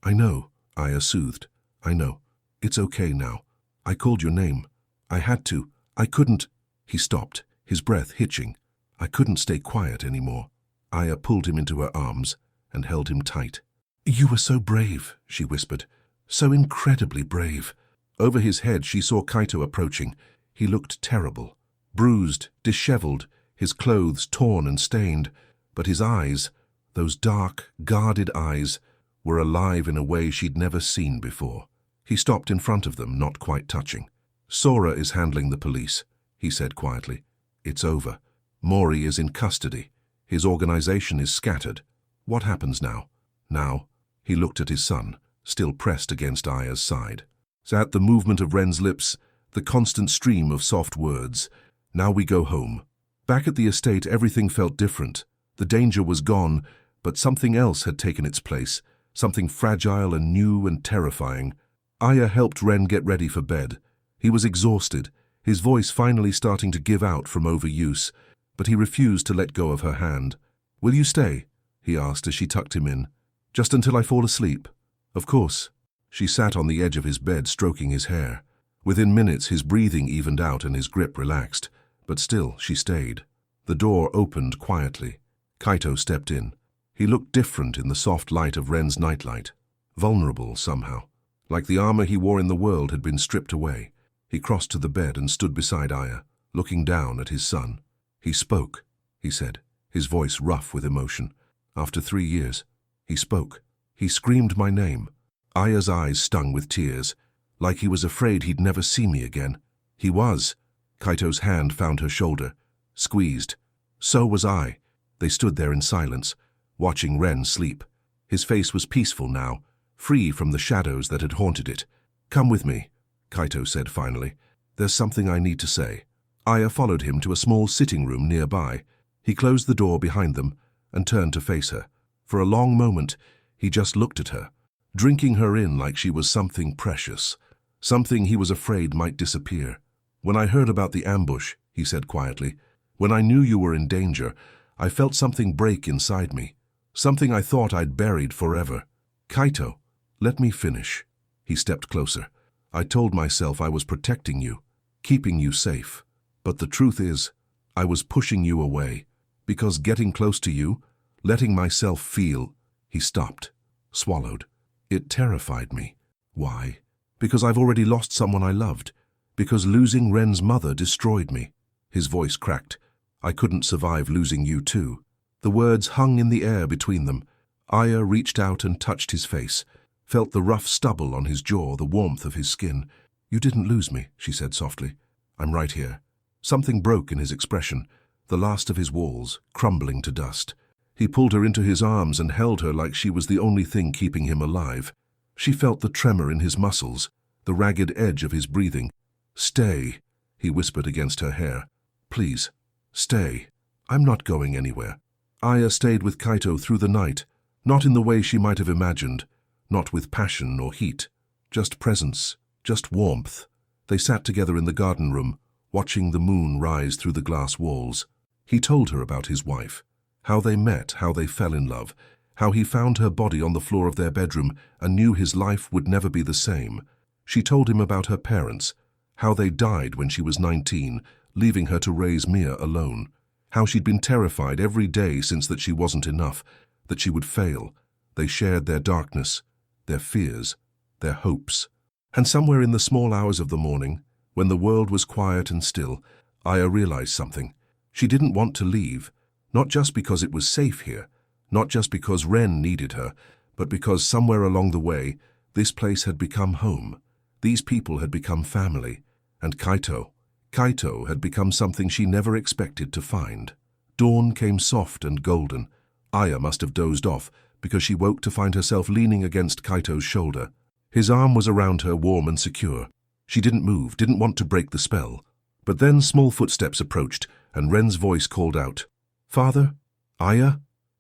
I know," Aya soothed. "I know. It's okay now. I called your name. I had to. I couldn't." He stopped, his breath hitching. "I couldn't stay quiet anymore." Aya pulled him into her arms and held him tight. "You were so brave," she whispered. "So incredibly brave." Over his head she saw Kaito approaching. He looked terrible. Bruised, disheveled, his clothes torn and stained. But his eyes, those dark, guarded eyes, were alive in a way she'd never seen before. He stopped in front of them, not quite touching. "Sora is handling the police," he said quietly. "It's over. Mori is in custody. His organization is scattered. What happens now?" "Now," he looked at his son, still pressed against Aya's side. At the movement of Ren's lips, the constant stream of soft words. "Now we go home." Back at the estate, everything felt different. The danger was gone, But something else had taken its place, something fragile and new and terrifying. Aya helped Ren get ready for bed. He was exhausted, his voice finally starting to give out from overuse, but he refused to let go of her hand. "Will you stay?" he asked as she tucked him in. "Just until I fall asleep?" "Of course." She sat on the edge of his bed, stroking his hair. Within minutes, his breathing evened out and his grip relaxed, but still she stayed. The door opened quietly. Kaito stepped in. He looked different in the soft light of Ren's nightlight. Vulnerable somehow, like the armor he wore in the world had been stripped away. He crossed to the bed and stood beside Aya, looking down at his son. "He spoke," he said, his voice rough with emotion. "After 3 years, he spoke. He screamed my name." Aya's eyes stung with tears, like he was afraid he'd never see me again. "He was." Kaito's hand found her shoulder, squeezed. So was I. They stood there in silence, watching Ren sleep. His face was peaceful now, free from the shadows that had haunted it. "Come with me," Kaito said finally. "There's something I need to say." Aya followed him to a small sitting room nearby. He closed the door behind them and turned to face her. For a long moment, he just looked at her, drinking her in like she was something precious, something he was afraid might disappear. "When I heard about the ambush," he said quietly, "when I knew you were in danger, I felt something break inside me, something I thought I'd buried forever." "Kaito, let me finish." He stepped closer. "I told myself I was protecting you, keeping you safe. But the truth is, I was pushing you away, because getting close to you, letting myself feel—" He stopped, swallowed. "It terrified me." "Why?" "Because I've already lost someone I loved. Because losing Ren's mother destroyed me." His voice cracked. "I couldn't survive losing you too." The words hung in the air between them. Aya reached out and touched his face, felt the rough stubble on his jaw, the warmth of his skin. "You didn't lose me," she said softly. "I'm right here." Something broke in his expression, the last of his walls, crumbling to dust. He pulled her into his arms and held her like she was the only thing keeping him alive. She felt the tremor in his muscles, the ragged edge of his breathing. "Stay," he whispered against her hair. "Please, stay. I'm not going anywhere." Aya stayed with Kaito through the night, not in the way she might have imagined, not with passion or heat, just presence, just warmth. They sat together in the garden room, watching the moon rise through the glass walls. He told her about his wife, how they met, how they fell in love, how he found her body on the floor of their bedroom and knew his life would never be the same. She told him about her parents, how they died when she was 19, leaving her to raise Mia alone, how she'd been terrified every day since that she wasn't enough, that she would fail. They shared their darkness, their fears, their hopes. And somewhere in the small hours of the morning, when the world was quiet and still, Aya realized something. She didn't want to leave, not just because it was safe here, not just because Ren needed her, but because somewhere along the way, this place had become home. These people had become family, and Kaito had become something she never expected to find. Dawn came soft and golden. Aya must have dozed off, because she woke to find herself leaning against Kaito's shoulder. His arm was around her, warm and secure. She didn't move, didn't want to break the spell. But then small footsteps approached, and Ren's voice called out, "Father? Aya?"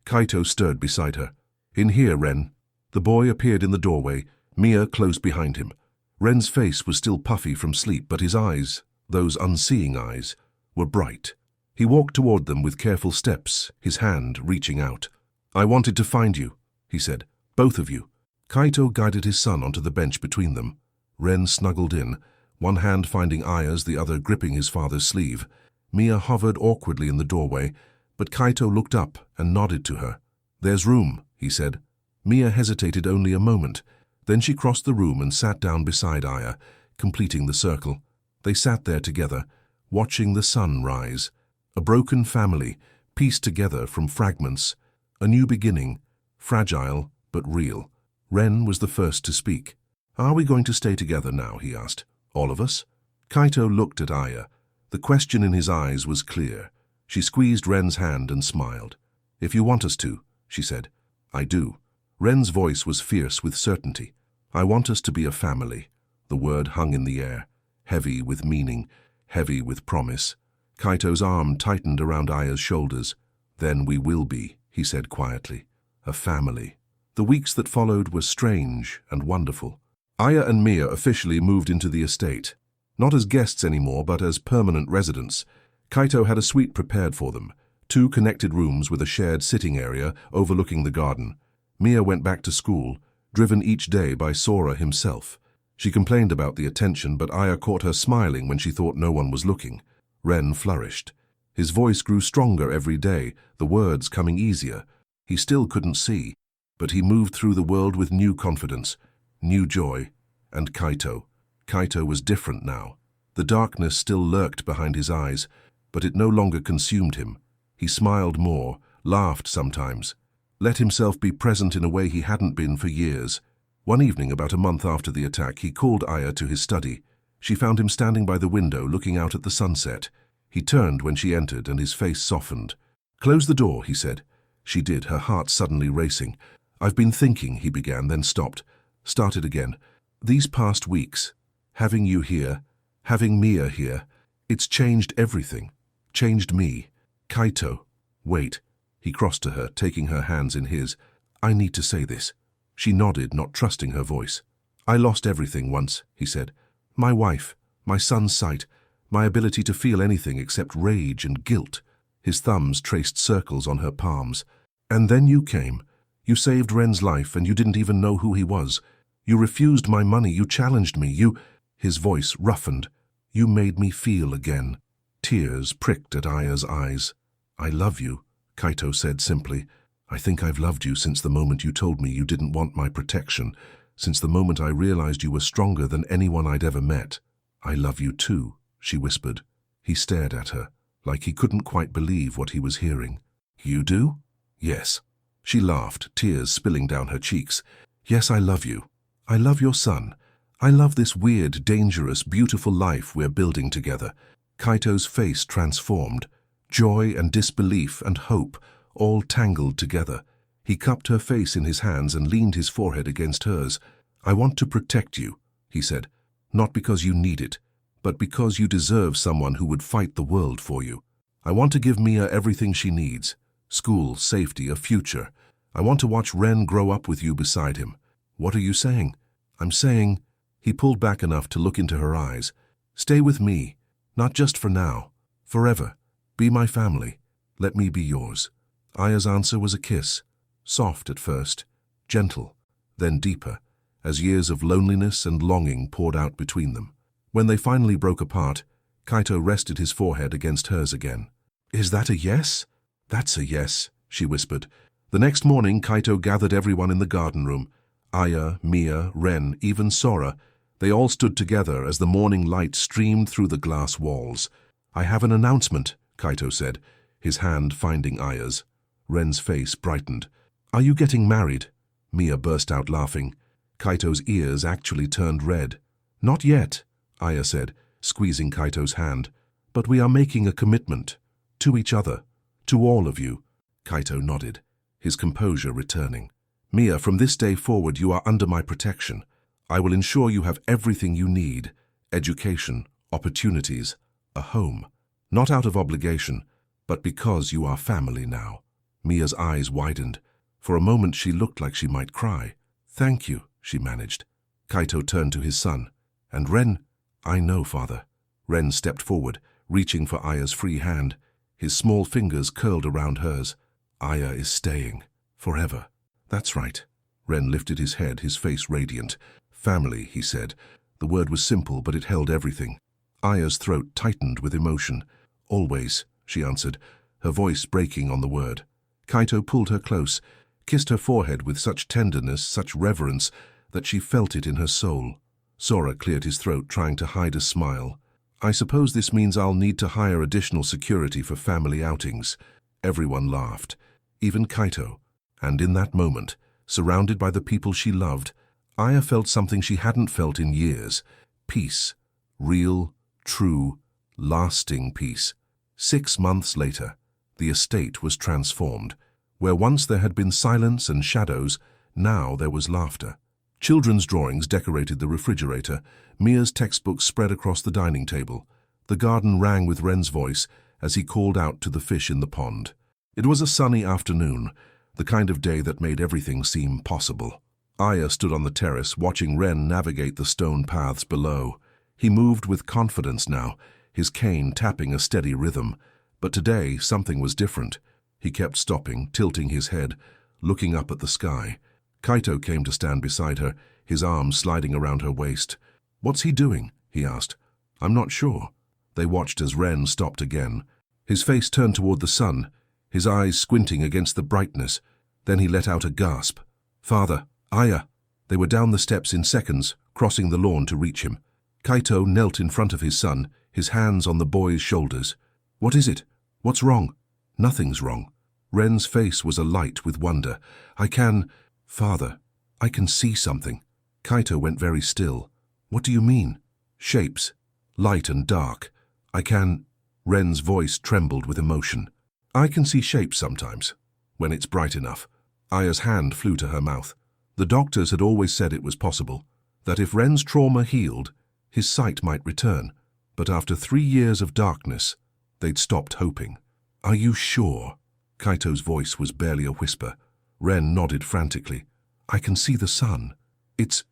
Kaito stirred beside her. "In here, Ren." The boy appeared in the doorway, Mia close behind him. Ren's face was still puffy from sleep, but his eyes, those unseeing eyes, were bright. He walked toward them with careful steps, his hand reaching out. "I wanted to find you," he said. "Both of you." Kaito guided his son onto the bench between them. Ren snuggled in, one hand finding Aya's, the other gripping his father's sleeve. Mia hovered awkwardly in the doorway, but Kaito looked up and nodded to her. "There's room," he said. Mia hesitated only a moment. Then she crossed the room and sat down beside Aya, completing the circle. They sat there together, watching the sun rise. A broken family, pieced together from fragments. A new beginning, fragile but real. Ren was the first to speak. "Are we going to stay together now?" he asked. "All of us?" Kaito looked at Aya. The question in his eyes was clear. She squeezed Ren's hand and smiled. "If you want us to," she said. "I do." Ren's voice was fierce with certainty. "I want us to be a family." The word hung in the air, heavy with meaning, heavy with promise. Kaito's arm tightened around Aya's shoulders. "Then we will be," he said quietly. a family. The weeks that followed were strange and wonderful. Aya and Mia officially moved into the estate. Not as guests anymore, but as permanent residents. Kaito had a suite prepared for them, 2 connected rooms with a shared sitting area overlooking the garden. Mia went back to school, driven each day by Sora himself. She complained about the attention, but Aya caught her smiling when she thought no one was looking. Ren flourished. His voice grew stronger every day, the words coming easier. He still couldn't see, but he moved through the world with new confidence, new joy, and Kaito. Kaito was different now. The darkness still lurked behind his eyes, but it no longer consumed him. He smiled more, laughed sometimes, let himself be present in a way he hadn't been for years. One evening, about a month after the attack, he called Aya to his study. She found him standing by the window, looking out at the sunset. He turned when she entered, and his face softened. "Close the door," he said. She did, her heart suddenly racing. "I've been thinking," he began, then stopped. Started again. "These past weeks, having you here, having Mia here, it's changed everything. Changed me. Kaito." "Wait." He crossed to her, taking her hands in his. "I need to say this." She nodded, not trusting her voice. "I lost everything once," he said. "My wife, my son's sight, my ability to feel anything except rage and guilt." His thumbs traced circles on her palms. "And then you came. You saved Ren's life, and you didn't even know who he was. You refused my money, you challenged me, you—" His voice roughened. "You made me feel again." Tears pricked at Aya's eyes. "I love you," Kaito said simply. "I think I've loved you since the moment you told me you didn't want my protection, since the moment I realized you were stronger than anyone I'd ever met." "I love you too," she whispered. He stared at her, like he couldn't quite believe what he was hearing. "You do?" "Yes." She laughed, tears spilling down her cheeks. "Yes, I love you. I love your son. I love this weird, dangerous, beautiful life we're building together." Kaito's face transformed. Joy and disbelief and hope, all tangled together. He cupped her face in his hands and leaned his forehead against hers. "I want to protect you," he said. "Not because you need it, but because you deserve someone who would fight the world for you. I want to give Mia everything she needs. School, safety, a future. I want to watch Ren grow up with you beside him." "What are you saying?" "I'm saying—" He pulled back enough to look into her eyes. "Stay with me, not just for now, forever. Be my family. Let me be yours." Aya's answer was a kiss, soft at first, gentle, then deeper, as years of loneliness and longing poured out between them. When they finally broke apart, Kaito rested his forehead against hers again. "Is that a yes?" "That's a yes," she whispered. The next morning, Kaito gathered everyone in the garden room. Aya, Mia, Ren, even Sora. They all stood together as the morning light streamed through the glass walls. "I have an announcement," Kaito said, his hand finding Aya's. Ren's face brightened. "Are you getting married?" Mia burst out laughing. Kaito's ears actually turned red. "Not yet," Aya said, squeezing Kaito's hand. "But we are making a commitment. To each other. To all of you." Kaito nodded, his composure returning. "Mia, from this day forward you are under my protection. I will ensure you have everything you need. Education, opportunities, a home. Not out of obligation, but because you are family now." Mia's eyes widened. For a moment she looked like she might cry. "Thank you," she managed. Kaito turned to his son. "And Ren?" "I know, father." Ren stepped forward, reaching for Aya's free hand. His small fingers curled around hers. "Aya is staying. Forever." "That's right." Ren lifted his head, his face radiant. "Family," he said. The word was simple, but it held everything. Aya's throat tightened with emotion. "Always," she answered, her voice breaking on the word. Kaito pulled her close, kissed her forehead with such tenderness, such reverence, that she felt it in her soul. Sora cleared his throat, trying to hide a smile. "I suppose this means I'll need to hire additional security for family outings." Everyone laughed, even Kaito. And in that moment, surrounded by the people she loved, Aya felt something she hadn't felt in years. Peace. Real, true, lasting peace. 6 months later, the estate was transformed. Where once there had been silence and shadows, now there was laughter. Children's drawings decorated the refrigerator. Mia's textbooks spread across the dining table. The garden rang with Ren's voice as he called out to the fish in the pond. It was a sunny afternoon. the kind of day that made everything seem possible. Aya stood on the terrace, watching Ren navigate the stone paths below. He moved with confidence now, his cane tapping a steady rhythm. But today, something was different. He kept stopping, tilting his head, looking up at the sky. Kaito came to stand beside her, his arms sliding around her waist. "What's he doing?" he asked. "I'm not sure." They watched as Ren stopped again. His face turned toward the sun, his eyes squinting against the brightness. Then he let out a gasp. "Father, Aya!" They were down the steps in seconds, crossing the lawn to reach him. Kaito knelt in front of his son, his hands on the boy's shoulders. "What is it? What's wrong?" "Nothing's wrong." Ren's face was alight with wonder. Father, I can see something." Kaito went very still. "What do you mean?" "Shapes, light and dark. Ren's voice trembled with emotion. "I can see shapes sometimes, when it's bright enough." Aya's hand flew to her mouth. The doctors had always said it was possible, that if Ren's trauma healed, his sight might return. But after 3 years of darkness, they'd stopped hoping. "Are you sure?" Kaito's voice was barely a whisper. Ren nodded frantically. "I can see the sun. It's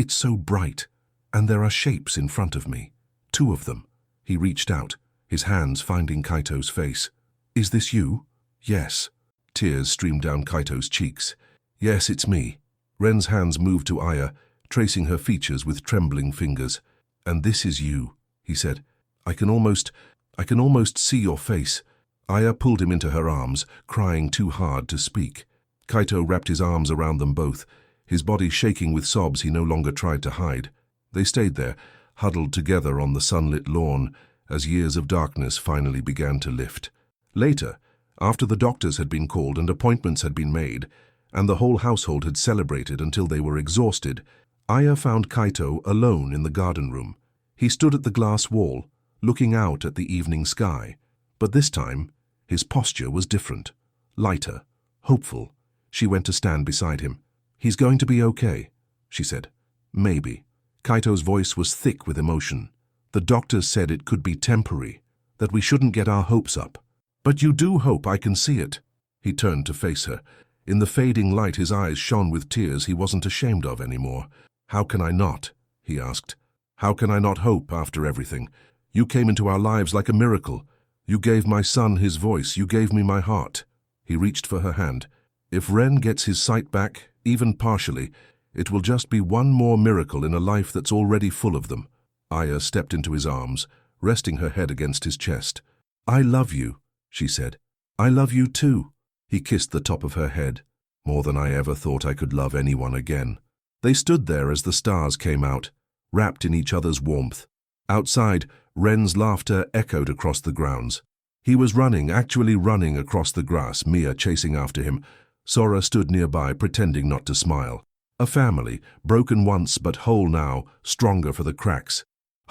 so bright, and there are shapes in front of me. 2 of them." He reached out, his hands finding Kaito's face. "Is this you?" "Yes." Tears streamed down Kaito's cheeks. "Yes, it's me." Ren's hands moved to Aya, tracing her features with trembling fingers. "And this is you," he said. I can almost see your face." Aya pulled him into her arms, crying too hard to speak. Kaito wrapped his arms around them both, his body shaking with sobs he no longer tried to hide. They stayed there, huddled together on the sunlit lawn, as years of darkness finally began to lift. Later, after the doctors had been called and appointments had been made, and the whole household had celebrated until they were exhausted, Aya found Kaito alone in the garden room. He stood at the glass wall, looking out at the evening sky. But this time, his posture was different, lighter, hopeful. She went to stand beside him. "He's going to be okay," she said. "Maybe." Kaito's voice was thick with emotion. "The doctors said it could be temporary, that we shouldn't get our hopes up." "But you do hope I can see it." He turned to face her. In the fading light, his eyes shone with tears he wasn't ashamed of anymore. "How can I not?" he asked. "How can I not hope after everything? You came into our lives like a miracle. You gave my son his voice. You gave me my heart." He reached for her hand. "If Ren gets his sight back, even partially, it will just be one more miracle in a life that's already full of them." Aya stepped into his arms, resting her head against his chest. "I love you," she said. "I love you too." He kissed the top of her head. "More than I ever thought I could love anyone again." They stood there as the stars came out, wrapped in each other's warmth. Outside, Ren's laughter echoed across the grounds. He was running, actually running across the grass, Mia chasing after him. Sora stood nearby, pretending not to smile. A family, broken once but whole now, stronger for the cracks.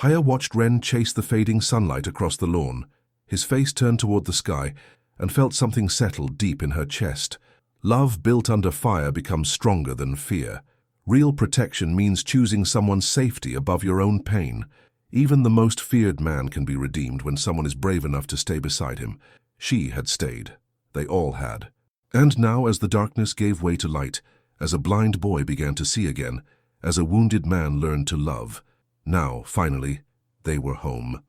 Aya watched Ren chase the fading sunlight across the lawn. His face turned toward the sky, and felt something settle deep in her chest. Love built under fire becomes stronger than fear. Real protection means choosing someone's safety above your own pain. Even the most feared man can be redeemed when someone is brave enough to stay beside him. She had stayed. They all had. And now, as the darkness gave way to light, as a blind boy began to see again, as a wounded man learned to love, now, finally, they were home.